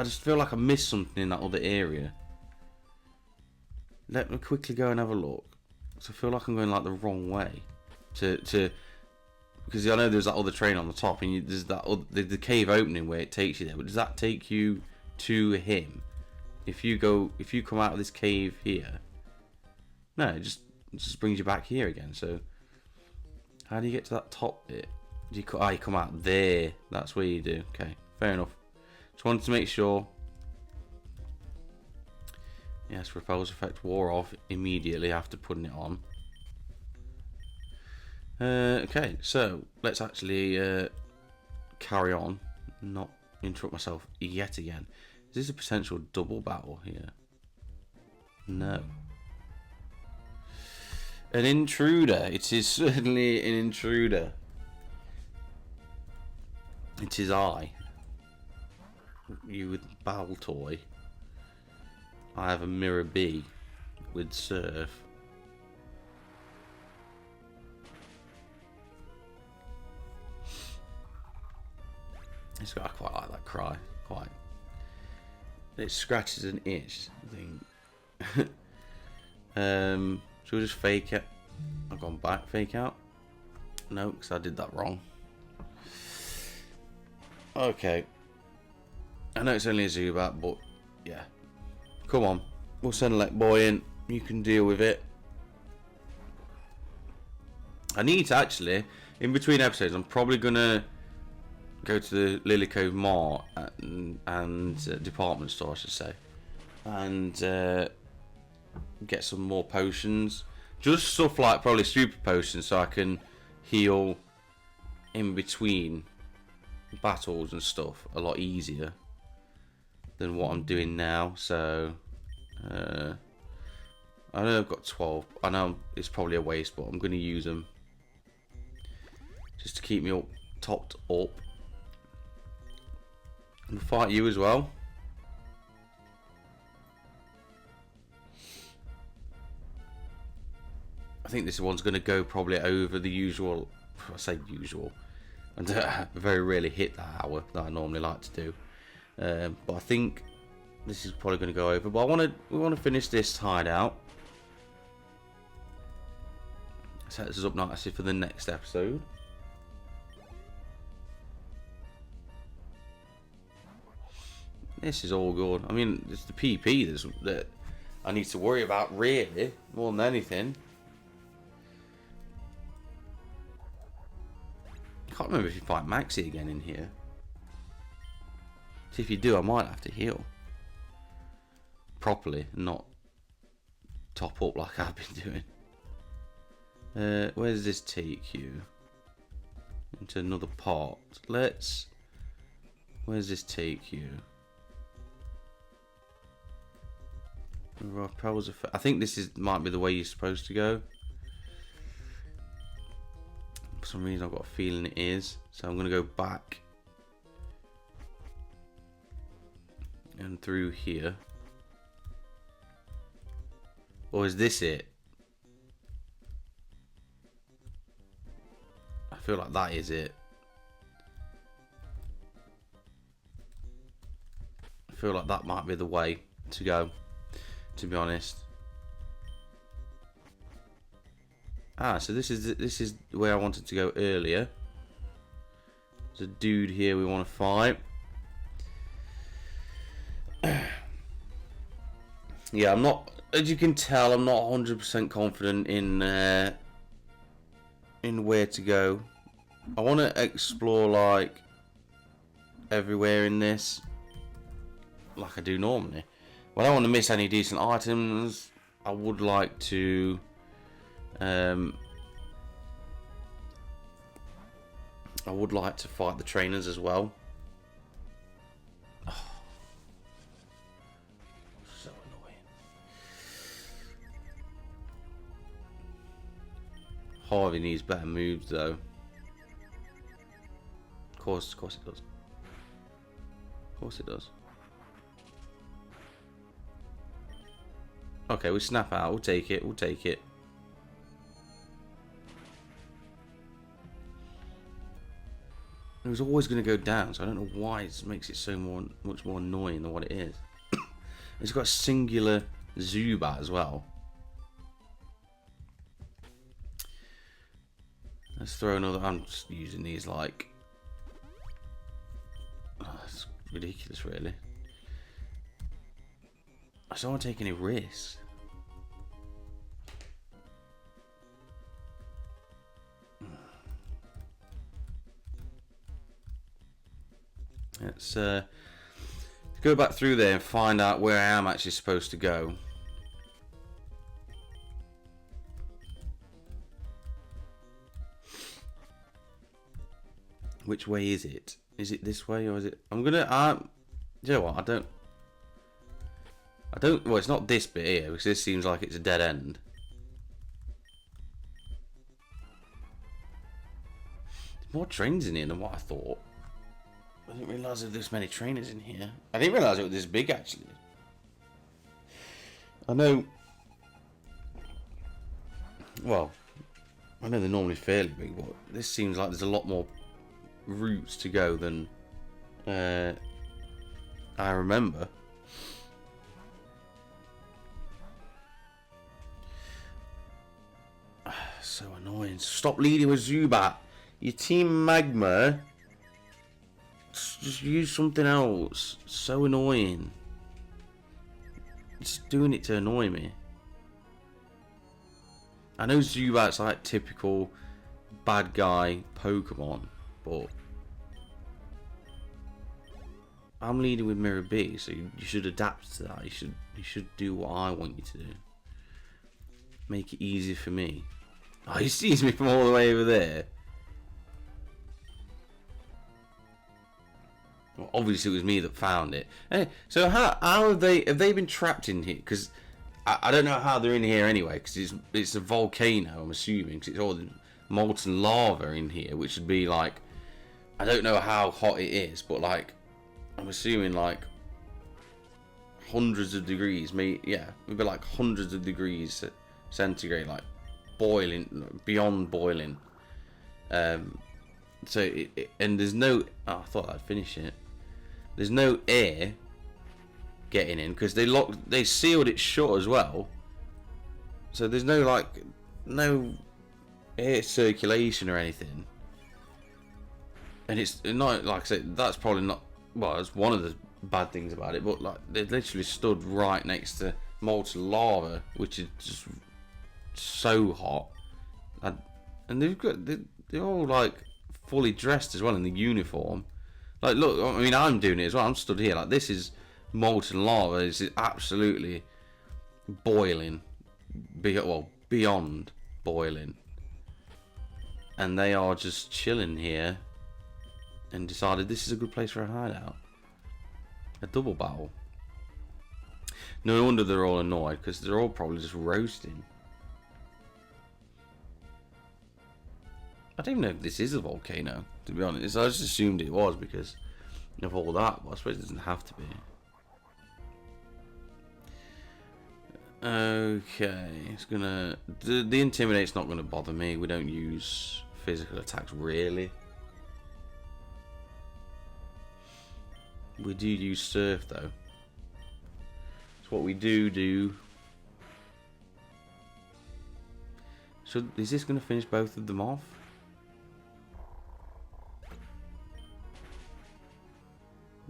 [SPEAKER 1] just feel like I missed something in that other area. Let me quickly go and have a look. So I feel like I'm going like the wrong way. Because I know there's that other train on the top, and there's that the cave opening where it takes you there. But does that take you to him? If you come out of this cave here, no, it just brings you back here again. So how do you get to that top bit? Do you come out there? That's where you do. Okay, fair enough. Just wanted to make sure. Yes, repels effect wore off immediately after putting it on. Okay, so let's actually carry on, not interrupt myself yet again. Is this a potential double battle here? No. An intruder. It is certainly an intruder. It is I. You with Baltoy. I have a Mirror B with Surf. It's got, I quite like that cry. Quite. It scratches an itch, I think. Should we just fake it? I've gone back, fake out. No, because I did that wrong. Okay. I know it's only a Zubat, but yeah. Come on. We'll send Elect Boy in. You can deal with it. I need to actually, in between episodes, I'm probably going to go to the Lily Cove Mart and department store, I should say. And get some more potions. Just stuff like probably super potions so I can heal in between battles and stuff a lot easier than what I'm doing now. So I know I've got 12. I know it's probably a waste, but I'm going to use them just to keep me topped up. I'm going to fight you as well. I think this one's going to go probably over the usual. I say usual. I very rarely hit the hour that I normally like to do. But I think this is probably going to go over. But we want to finish this hideout. Set this up nicely for the next episode. This is all good. I mean, it's the PP that I need to worry about, really, more than anything. I can't remember if you fight Maxie again in here. See, if you do, I might have to heal properly, not top up like I've been doing. Where does this take you? Into another part. Where does this take you? I think this might be the way you're supposed to go. For some reason I've got a feeling it is. So I'm going to go back. And through here. Or is this it? I feel like that is it. I feel like that might be the way to go, to be honest. So this is where I wanted to go earlier. There's a dude here we want to fight. Yeah, I'm not, as you can tell, I'm not 100% confident in where to go. I want to explore like everywhere in this, like I do normally. Well, I don't want to miss any decent items. I would like to fight the trainers as well. Oh, Harvey needs better moves though. Of course it does. Of course it does. Okay, we snap out. We'll take it. We'll take it. It was always going to go down, so I don't know why it makes it so much more annoying than what it is. It's got a singular Zubat as well. Let's throw another. I'm just using these like. Oh, it's ridiculous, really. I don't want to take any risks. Let's go back through there and find out where I am actually supposed to go. Which way is it? Is it this way or is it? I'm gonna. You know what? I don't. Well, it's not this bit here because this seems like it's a dead end. There's more trains in here than what I thought. I didn't realise there were this many trainers in here. I didn't realise it was this big, actually. I know... Well, I know they're normally fairly big, but this seems like there's a lot more routes to go than I remember. So annoying. Stop leading with Zubat. Your team Magma... Just use something else. So annoying. It's doing it to annoy me. I know Zubat's like typical bad guy Pokemon, but I'm leading with Mirror B, so you should adapt to that. You should do what I want you to do. Make it easy for me. Oh, he sees me from all the way over there. Well, obviously it was me that found it. Hey, so how have they been trapped in here? Because I don't know how they're in here anyway. Because it's a volcano, I'm assuming. Because it's all the molten lava in here, which would be like, I don't know how hot it is, but like I'm assuming like hundreds of degrees. Yeah, it'd be like hundreds of degrees centigrade, like boiling, beyond boiling. So and there's no. Oh, I thought I'd finish it. There's no air getting in because they sealed it shut as well. So there's no air circulation or anything. And it's not, like I said, that's probably not. Well, it's one of the bad things about it. But like they literally stood right next to molten lava, which is just so hot. And they're all like fully dressed as well in the uniform. Like, look, I mean, I'm doing it as well. I'm stood here like this is molten lava. It's absolutely boiling, beyond boiling, and they are just chilling here and decided this is a good place for a hideout. A double battle. No wonder they're all annoyed because they're all probably just roasting. I don't even know if this is a volcano, to be honest. I just assumed it was because of all that, but I suppose it doesn't have to be. Okay, it's gonna... The Intimidate's not gonna bother me. We don't use physical attacks, really. We do use Surf, though. It's what we do. So, is this gonna finish both of them off?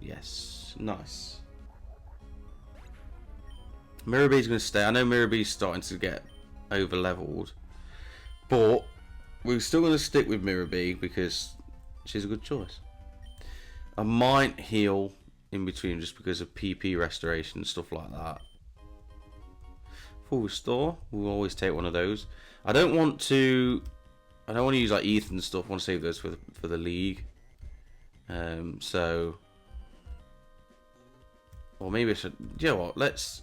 [SPEAKER 1] Yes, nice. Mirror B's going to stay. I know Mirror B's starting to get over leveled, but we're still going to stick with Mirror B because she's a good choice. I might heal in between just because of PP restoration and stuff like that. Full restore, we'll always take one of those. I don't want to use like Ethan and stuff. I want to save those for the league. So. Or maybe I should. You know what? Let's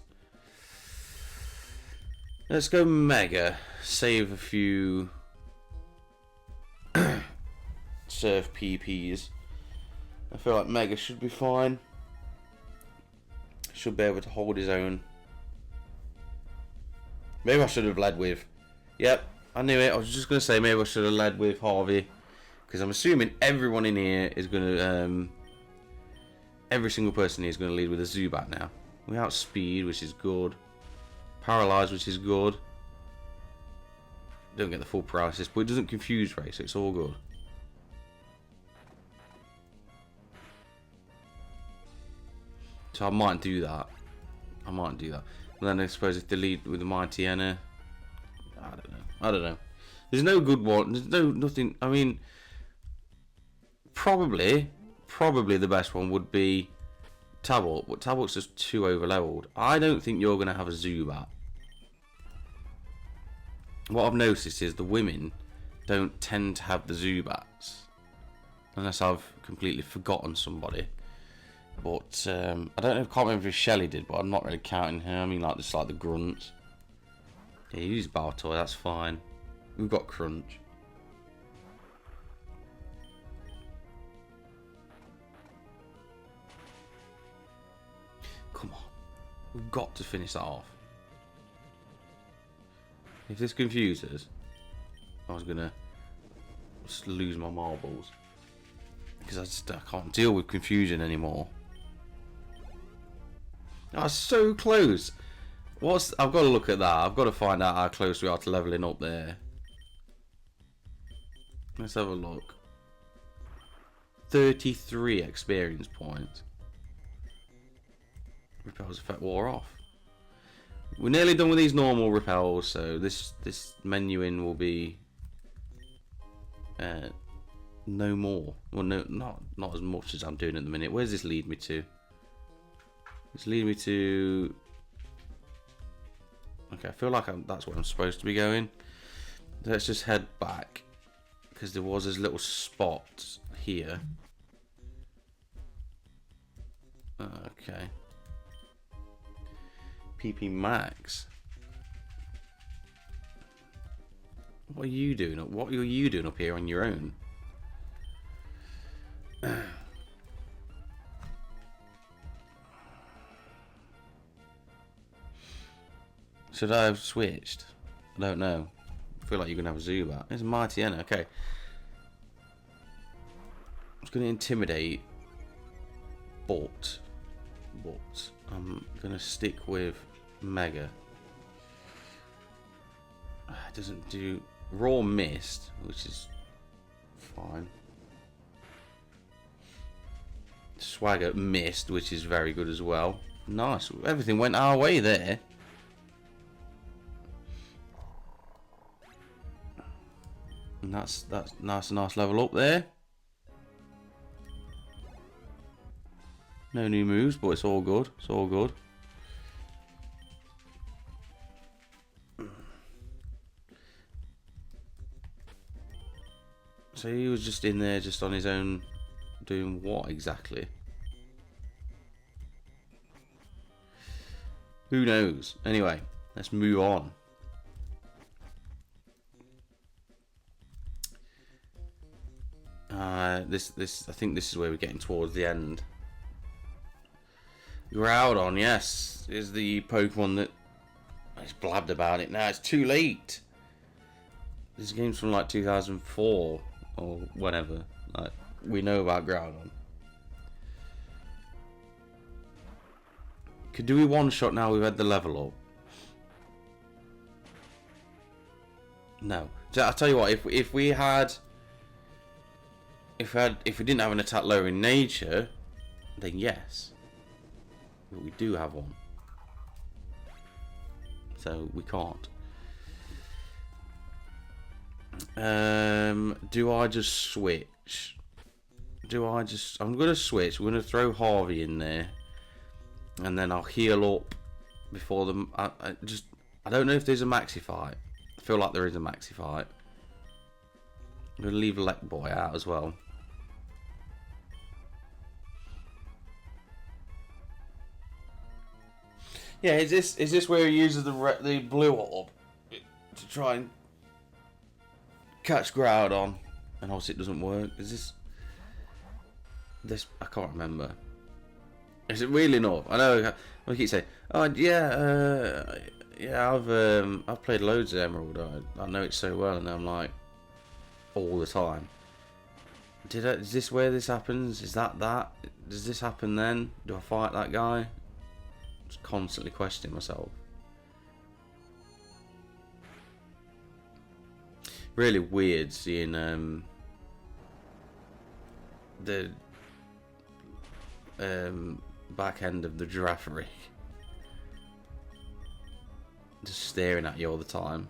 [SPEAKER 1] go Mega. Save a few surf PPs. I feel like Mega should be fine. Should be able to hold his own. Maybe I should have led with... Yep, I knew it. I was just going to say maybe I should have led with Harvey. Because I'm assuming everyone in here is going to... every single person here is going to lead with a Zubat now. We outspeed, which is good. Paralyze, which is good. Don't get the full paralysis, but it doesn't confuse Ray, so it's all good. So I might do that. I might do that. And then I suppose if they lead with the Mighty Enna, I don't know. I don't know. There's no good one. There's nothing. I mean, probably the best one would be Tablet, but Tablet's just too overleveled. I don't think you're going to have a Zubat. What I've noticed is the women don't tend to have the Zubats. Unless I've completely forgotten somebody. But, I don't know, I can't remember if Shelly did, but I'm not really counting her. I mean, like, just like the grunts. Yeah, use Baltoy, that's fine. We've got Crunch. Come on. We've got to finish that off. If this confuses, I was going to just lose my marbles. Because I can't deal with confusion anymore. Oh, so close. I've got to look at that. I've got to find out how close we are to leveling up there. Let's have a look. 33 experience points. Repel's effect wore off. We're nearly done with these normal repels, so this menuing will be no more. Well, no, not as much as I'm doing at the minute. Where does this lead me to? It's leading me to... Okay, I feel like that's where I'm supposed to be going. Let's just head back. Because there was this little spot here. Okay. PP Max. What are you doing? What are you doing up here on your own? Should I have switched? I don't know. I feel like you're gonna have a Zubat. It's Mighty Enna. Okay. I was gonna intimidate, but I'm gonna stick with Mega. It doesn't do Raw Mist, which is fine. Swagger Mist, which is very good as well. Nice. Everything went our way there. And that's nice, a nice level up there. No new moves, but it's all good. It's all good. So he was just in there, just on his own, doing what exactly? Who knows? Anyway, let's move on. I think this is where we're getting towards the end. Groudon, yes, is the Pokemon that he's blabbed about it now. It's too late. This game's from like 2004 or whatever. Like, we know about Groudon. Could do we one shot now? We've had the level up. No. So I'll tell you what. If we didn't have an attack lower in nature, then yes. But we do have one. So we can't. Do I just switch? I'm going to switch. We're going to throw Harvey in there. And then I'll heal up before the... I don't know if there's a Maxie fight. I feel like there is a Maxie fight. I'm going to leave Lek Boy out as well. Yeah, is this where he uses the blue orb to try and catch Groudon? And obviously it doesn't work. Is this? I can't remember. Is it really not? I know. I keep saying, oh yeah, yeah. I've played loads of Emerald. I know it so well, and I'm like, all the time. Is this where this happens? Is that? Does this happen then? Do I fight that guy? Just constantly questioning myself. Really weird seeing the back end of the giraffe just staring at you all the time.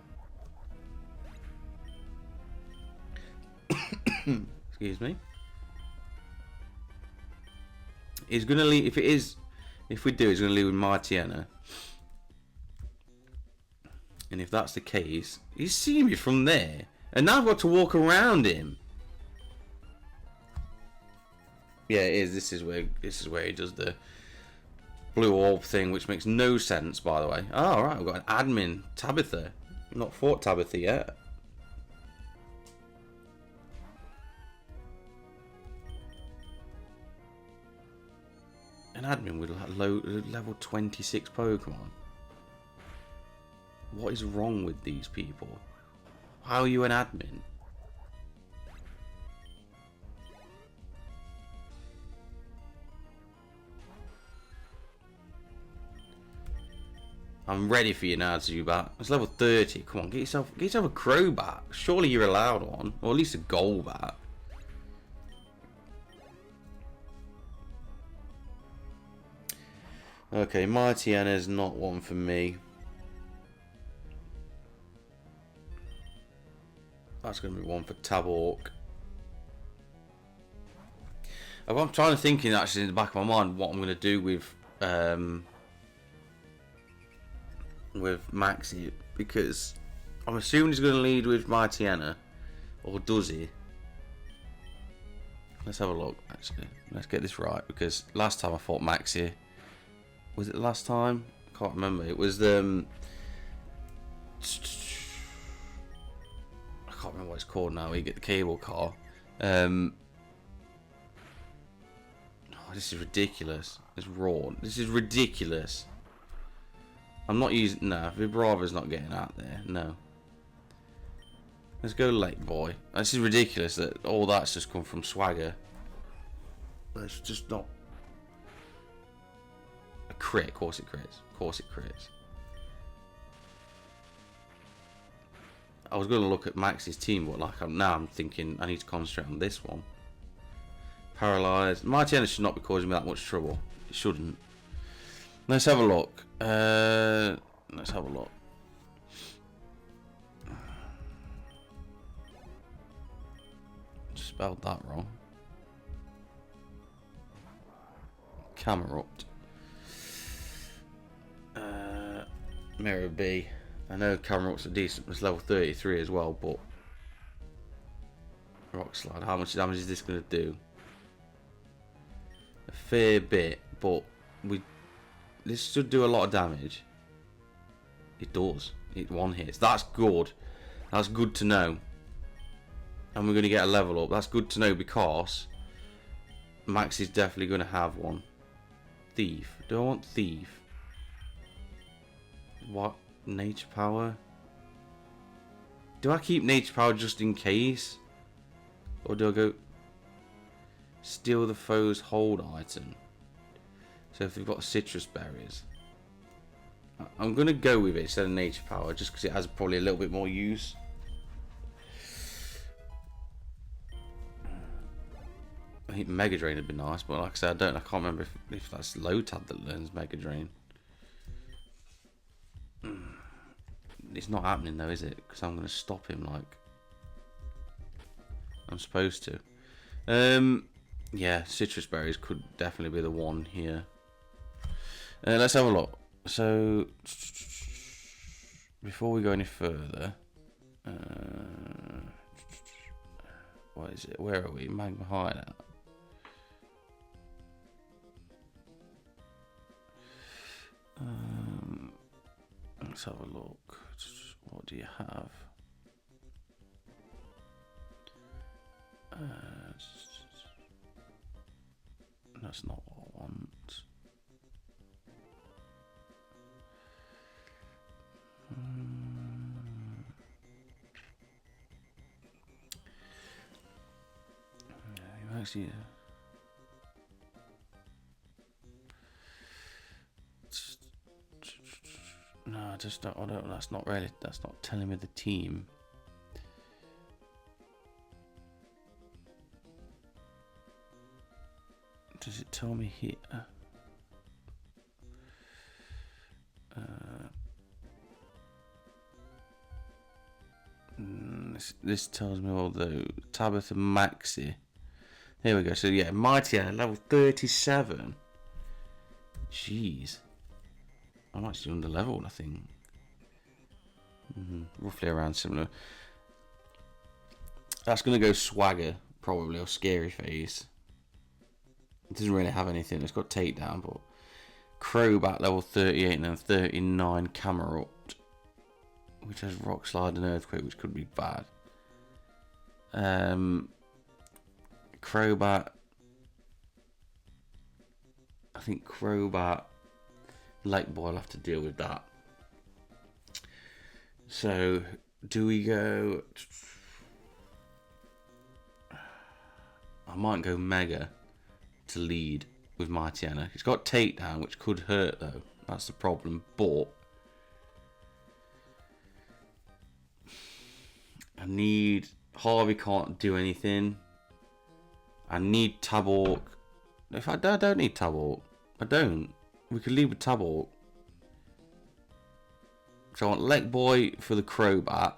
[SPEAKER 1] Excuse me. He's gonna leave. If we do, he's gonna leave with Martiana. And if that's the case, he's seen me from there, and now I've got to walk around him. Yeah, it is. This is where he does the blue orb thing, which makes no sense, by the way. Oh, right, we've got an admin, Tabitha. Not fought Tabitha yet. An admin with level 26 Pokemon. What is wrong with these people? How are you an admin? I'm ready for you now, Zubat. It's level 30. Come on, get yourself a Crobat. Surely you're allowed one, or at least a Golbat. Okay, Martiana's not one for me. That's going to be one for Tabork. I'm trying to think actually in the back of my mind what I'm going to do with Maxie, because I'm assuming he's going to lead with Martiana, or does he? Let's have a look. Actually, let's get this right, because last time I fought Maxie, was it last time? I can't remember. It was I can't remember what it's called now. You get the cable car. Oh, this is ridiculous. It's raw. This is ridiculous. I'm not using. No, Vibrava's not getting out there. No. Let's go late, boy. This is ridiculous that all that's just come from Swagger. It's just not. A crit. Of course it crits. Of course it crits. I was going to look at Max's team, but now I'm thinking I need to concentrate on this one. Paralysed. Martiana should not be causing me that much trouble. It shouldn't. Let's have a look. Let's have a look. Spelled that wrong. Camerupt. Mirror B. I know Camerupt's a decent. It's level 33 as well, but Rock Slide. How much damage is this going to do? A fair bit, but this should do a lot of damage. It does. It one hits. That's good. That's good to know. And we're going to get a level up. That's good to know, because Max is definitely going to have one. Thief. Do I want Thief? What? Nature Power? Do I keep Nature Power just in case? Or do I go steal the foe's hold item? So if they've got citrus berries, I'm going to go with it instead of Nature Power, just because it has probably a little bit more use. I think Mega Drain would be nice, but like I said, I can't remember if that's Lotad that learns Mega Drain. It's not happening though, is it? Because I'm going to stop him like I'm supposed to. Yeah, citrus berries could definitely be the one here. Let's have a look. So, before we go any further, what is it? Where are we? Magma Hideout. Let's have a look. What do you have? That's not what I want. Actually, no, I just don't. I don't. That's not really. That's not telling me the team. Does it tell me here? This tells me all the Tabitha Maxie. Here we go. So yeah, Mighty level 37. Jeez, I'm actually under leveled, I think. Roughly around similar. That's gonna go swagger probably, or scary face. It doesn't really have anything. It's got takedown, but Crobat level 38 and then 39 Camerupt, which has Rock Slide and Earthquake, which could be bad. Crobat. I think Crobat, Lake Boy will have to deal with that. So, do we go? I might go Mega to lead with Mightyena. It's got takedown, which could hurt though. That's the problem. But I need Harvey can't do anything. I need Tabork. If I don't need Tabork, I don't. We could leave with Tabork. So I want Lek Boy for the Crobat,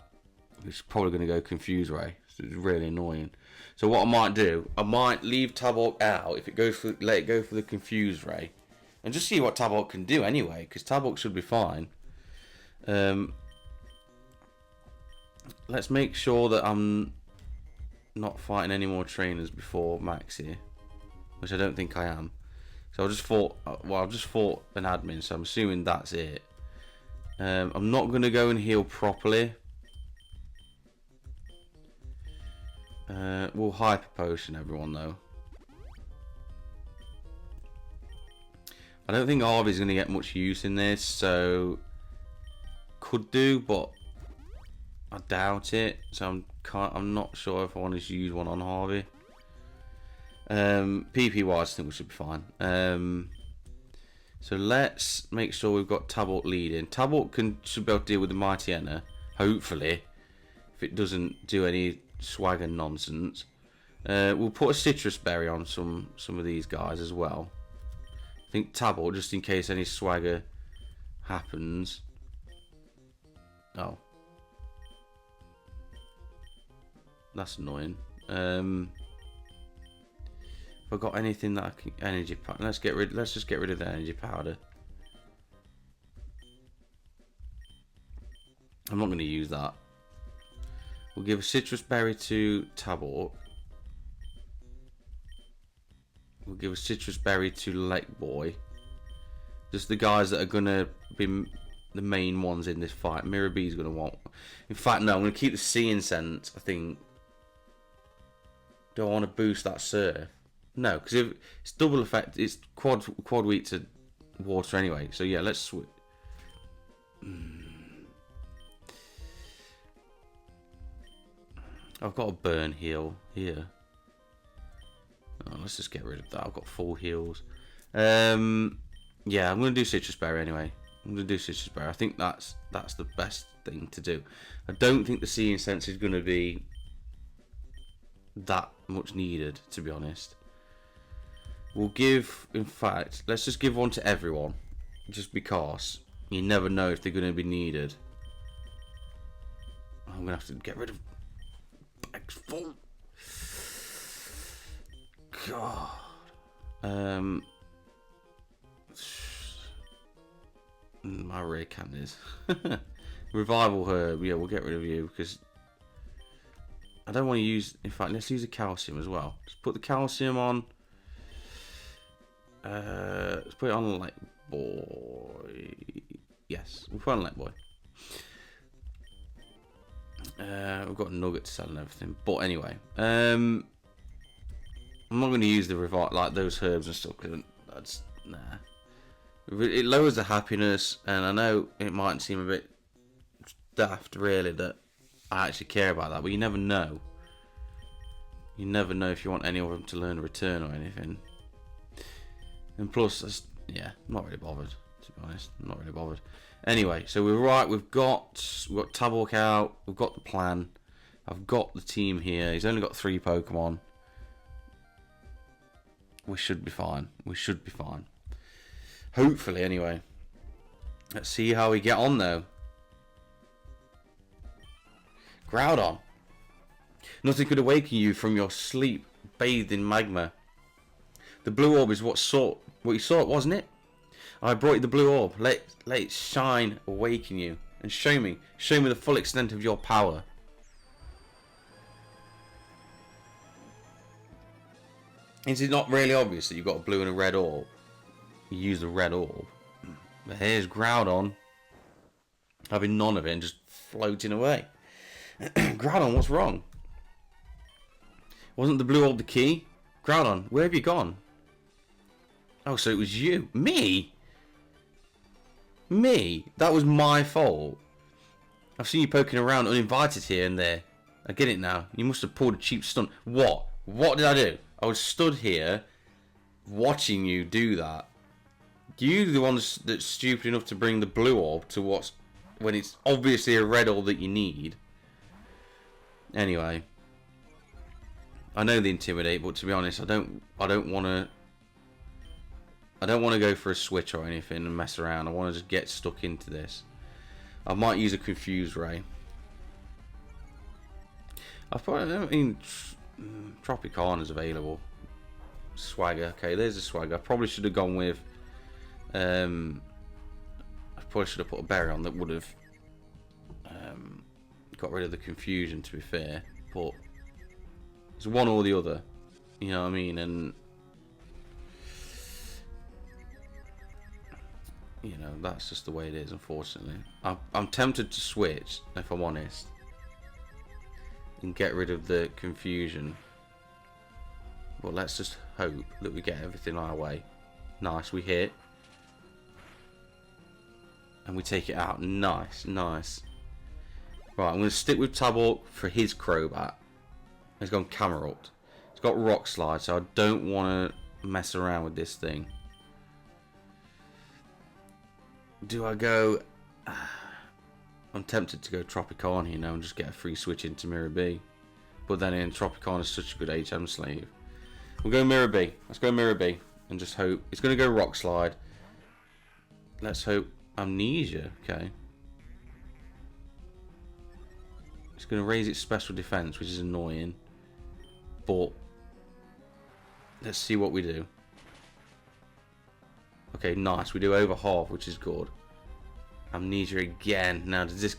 [SPEAKER 1] which is probably going to go Confuse Ray. So it's really annoying. So what I might do, I might leave Tabork out if it goes for let it go for the Confuse Ray, and just see what Tabork can do anyway, because Tabork should be fine. Let's make sure that I'm not fighting any more trainers before Maxie, which I don't think I am. So I just fought. Well, I've just fought an admin, so I'm assuming that's it. I'm not going to go and heal properly. We'll hyper potion everyone though. I don't think Harvey's going to get much use in this, so could do, but I doubt it. So I'm not sure if I want to use one on Harvey. PP wise, I think we should be fine. So let's make sure we've got Tabort leading. Tabort should be able to deal with the Mightyena, hopefully, if it doesn't do any swagger nonsense. We'll put a citrus berry on some of these guys as well. I think Tabort, just in case any swagger happens. Oh, that's annoying. If I got anything that I can energy powder, let's just get rid of the energy powder. I'm not going to use that. We'll give a citrus berry to Tabor. We'll give a citrus berry to Lake Boy. Just the guys that are going to be the main ones in this fight. Mirror B is going to want. In fact, no, I'm going to keep the Seeing Sense, I think. Do I want to boost that surf? No, because if it's double effect, it's quad weak to water anyway. So yeah, let's switch. I've got a burn heal here. Oh, let's just get rid of that. I've got full heals. Yeah, I'm gonna do citrus berry anyway. I'm gonna do citrus berry. I think that's the best thing to do. I don't think the Seeing Sense is gonna be that much needed, to be honest. We'll give, in fact, let's just give one to everyone, just because you never know if they're going to be needed. I'm going to have to get rid of bags full. God. My rare can is. Revival herb, yeah, we'll get rid of you, because I don't want to use, in fact, let's use the calcium as well. Let's put the calcium on. Let's put it on Light Boy. Yes, we'll put it on Light Boy. We've got a nugget to sell and everything. But anyway, I'm not going to use the revive, like those herbs and stuff, because that's, nah. It lowers the happiness, and I know it might seem a bit daft, really, that I actually care about that, but you never know. You never know if you want any of them to learn a return or anything. And plus, yeah, I'm not really bothered, to be honest. I'm not really bothered. Anyway, so we're right. We've got Tabok out. We've got the plan. I've got the team here. He's only got 3 Pokemon. We should be fine. We should be fine. Hopefully, anyway. Let's see how we get on, though. Groudon. Nothing could awaken you from your sleep, bathed in magma. The blue orb is what you sought, wasn't it? I brought you the blue orb. Let it shine, awaken you, and show me the full extent of your power. Is it not really obvious that you've got a blue and a red orb? You use the red orb. But here's Groudon, having none of it and just floating away. Groudon, what's wrong? Wasn't the blue orb the key? Groudon, where have you gone? Oh, so it was you. Me? Me? That was my fault. I've seen you poking around uninvited here and there. I get it now. You must have pulled a cheap stunt. What? What did I do? I was stood here watching you do that. You the one that's stupid enough to bring the blue orb to when it's obviously a red orb that you need. Anyway. I know they intimidate, but to be honest, I don't want to go for a switch or anything and mess around. I want to just get stuck into this. I might use a Confuse Ray. Tropicana's available. Swagger. Okay, there's a Swagger. I probably should have gone with. I probably should have put a berry on that would have got rid of the confusion. To be fair, but it's one or the other. You know what I mean? And you know, that's just the way it is, unfortunately. I'm tempted to switch, if I'm honest, and get rid of the confusion. But let's just hope that we get everything our way. Nice, we hit. And we take it out. Nice, nice. Right, I'm going to stick with Tabok for his Crobat. He's gone Camerupt. It's got Rock Slide, so I don't want to mess around with this thing. Do I go... I'm tempted to go Tropicana, you know, and just get a free switch into Mirror B. But then in Tropicana is such a good HM sleeve. We'll go Mirror B. Let's go Mirror B. And just hope... It's going to go Rock Slide. Let's hope... Amnesia. Okay. It's going to raise its special defense, which is annoying. But... let's see what we do. Okay, nice. We do over half, which is good. Amnesia again. Now, does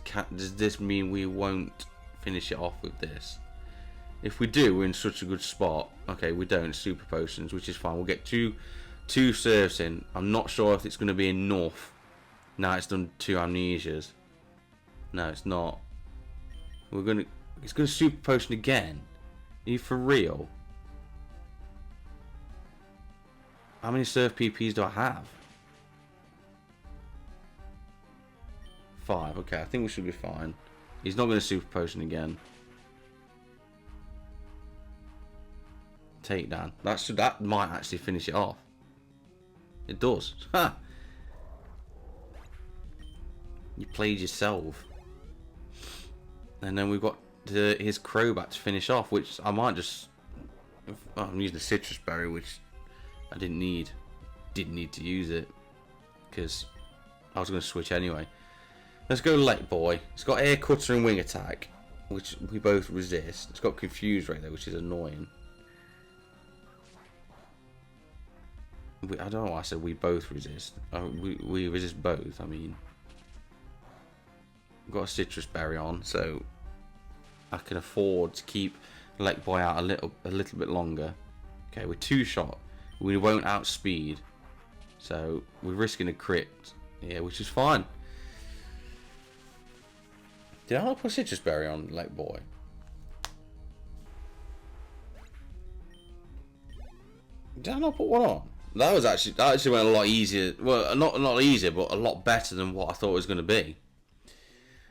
[SPEAKER 1] this mean we won't finish it off with this? If we do, we're in such a good spot. Okay, we don't. Super potions, which is fine. We'll get two serves in. I'm not sure if it's going to be enough. Now it's done 2 amnesias. No, it's not. It's going to super potion again. Are you for real? How many surf PPs do I have? 5. Okay, I think we should be fine. He's not going to super potion again. Takedown. That might actually finish it off. It does. Ha! You played yourself. And then we've got his Crobat to finish off, which I might just... Oh, I'm using a Citrus Berry, which I didn't need. Didn't need to use it, because I was going to switch anyway. Let's go Lake Boy. It's got Air Cutter and Wing Attack, which we both resist. It's got Confuse Ray, though, which is annoying. I don't know why I said we both resist. We resist both, I mean. I've got a Citrus Berry on, so I can afford to keep Lake Boy out a little bit longer. Okay, we're 2-shot. We won't outspeed, so we're risking a crit. Yeah, which is fine. Did I not put Citrus Berry on Lake Boy? Did I not put one on? That actually went a lot easier. Well, not easier, but a lot better than what I thought it was going to be.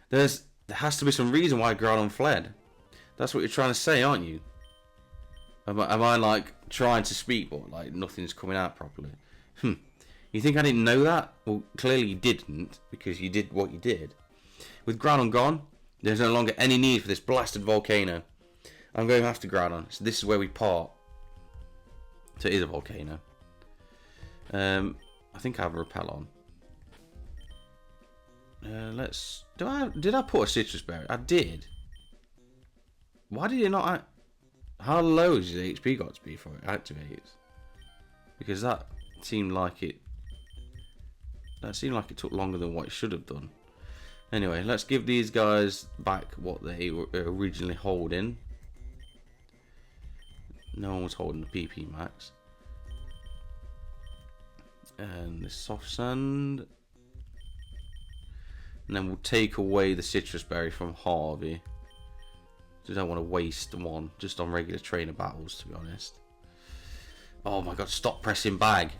[SPEAKER 1] There has to be some reason why Groudon fled. That's what you're trying to say, aren't you? Am I like trying to speak, but like nothing's coming out properly? You think I didn't know that? Well, clearly you didn't, because you did what you did. With Groudon gone, there's no longer any need for this blasted volcano. I'm going after Groudon, so this is where we part. So it is a volcano. I think I have a repel on. Did I put a citrus berry? I did. Why did it not? How low is the HP got to be before it activates? Because that seemed like it. That seemed like it took longer than what it should have done. Anyway, let's give these guys back what they were originally holding. No one was holding the PP max. And the soft sand. And then we'll take away the citrus berry from Harvey. I don't want to waste one just on regular trainer battles, to be honest. Oh my god, stop pressing bag.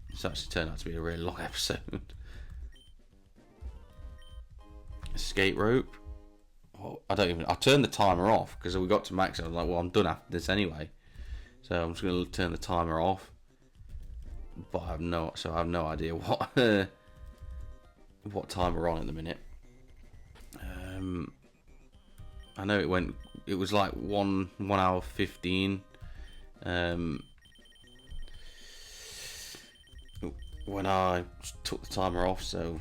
[SPEAKER 1] It's actually turned out to be a really long episode. Escape rope. Oh, I turned the timer off because we got to Maxie. I was like, well, I'm done after this anyway. So I'm just going to turn the timer off. But I have no idea what what time we're on at the minute. I know it was like 1 hour 15 when I took the timer off, so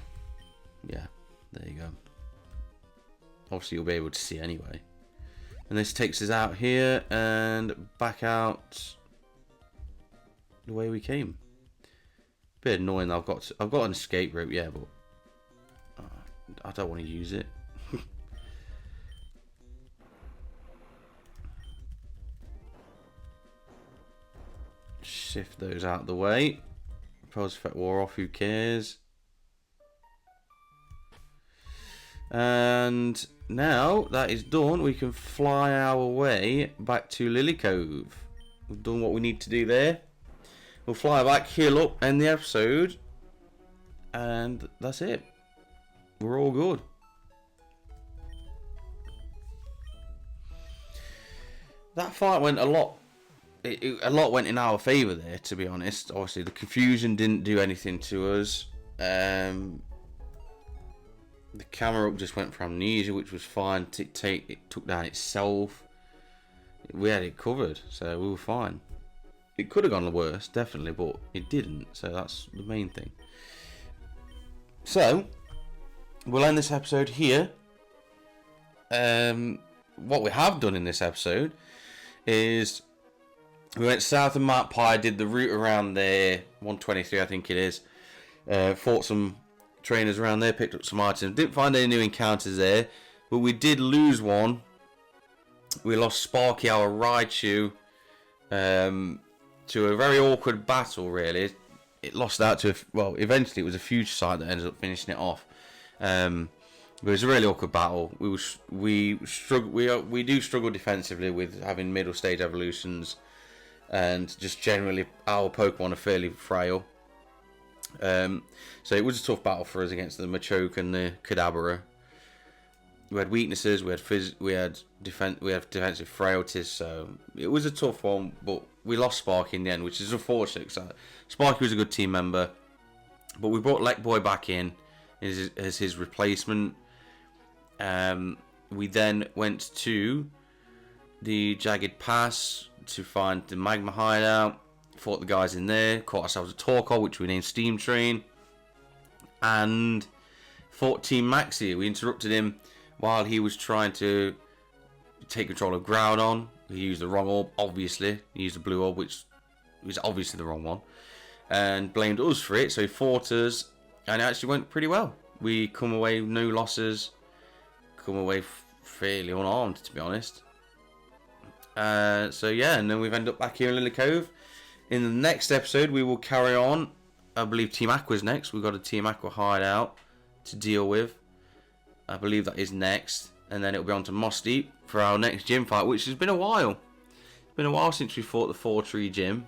[SPEAKER 1] yeah, there you go. Obviously you'll be able to see anyway. And this takes us out here and back out the way we came. Bit annoying. I've got an escape rope, yeah, but I don't want to use it. Shift those out of the way. Pulse effect wore off, who cares? And now that is done, we can fly our way back to Lily Cove. We've done what we need to do there. We'll fly back, heal up, end the episode, and that's it. We're all good. That fight went a lot. A lot went in our favour there, to be honest. Obviously, the confusion didn't do anything to us. The camera up just went for amnesia, which was fine. It took down itself. We had it covered, so we were fine. It could have gone worse, definitely, but it didn't. So that's the main thing. So we'll end this episode here. What we have done in this episode is we went south of Mt Pyre, did the route around there, 123 I think it is. Fought some trainers around there, picked up some items. Didn't find any new encounters there, but we did lose one. We lost Sparky, our Raichu, to a very awkward battle, really. It lost out to, well, eventually it was a future site that ended up finishing it off. It was a really awkward battle. We do struggle defensively with having middle stage evolutions, and just generally our Pokemon are fairly frail. So it was a tough battle for us against the Machoke and the Kadabra. We had weaknesses, we had defensive frailties, so it was a tough one. But we lost Sparky in the end, which is unfortunate. So Sparky was a good team member, but we brought Lekboy back in as his replacement. We then went to the Jagged Pass to find the Magma Hideout, fought the guys in there, caught ourselves a Torkoal, which we named Steam Train, and fought Team Maxie. We interrupted him while he was trying to take control of Groudon. He used the wrong orb, obviously. He used the blue orb, which was obviously the wrong one, and blamed us for it. So he fought us, and it actually went pretty well. We come away with no losses, come away fairly unarmed, to be honest. So yeah, and then we've ended up back here in Lily Cove. In the next episode, we will carry on. I believe Team Aqua's next. We've got a Team Aqua hideout to deal with. I believe that is next. And then it'll be on to Moss Deep for our next gym fight, which has been a while. been a while since we fought the 4-tree gym.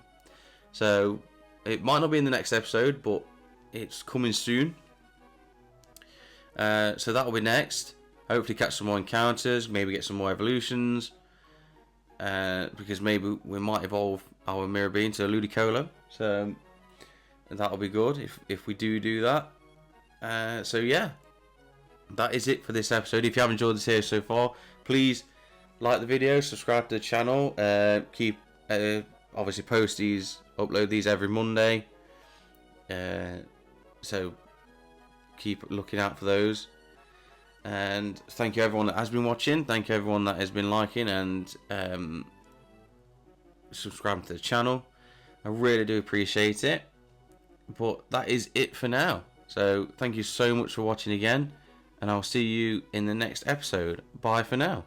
[SPEAKER 1] So it might not be in the next episode, but it's coming soon. So that'll be next. Hopefully catch some more encounters, maybe get some more evolutions. Because maybe we might evolve our Mirror Bee into a Ludicolo. So that'll be good if we do that. So yeah, that is it for this episode. If you have enjoyed the series so far, please like the video, subscribe to the channel. Keep obviously upload these every Monday. So keep looking out for those. And thank you everyone that has been watching. Thank you everyone that has been liking and subscribing to the channel. I really do appreciate it. But that is it for now. So thank you so much for watching again. And I'll see you in the next episode. Bye for now.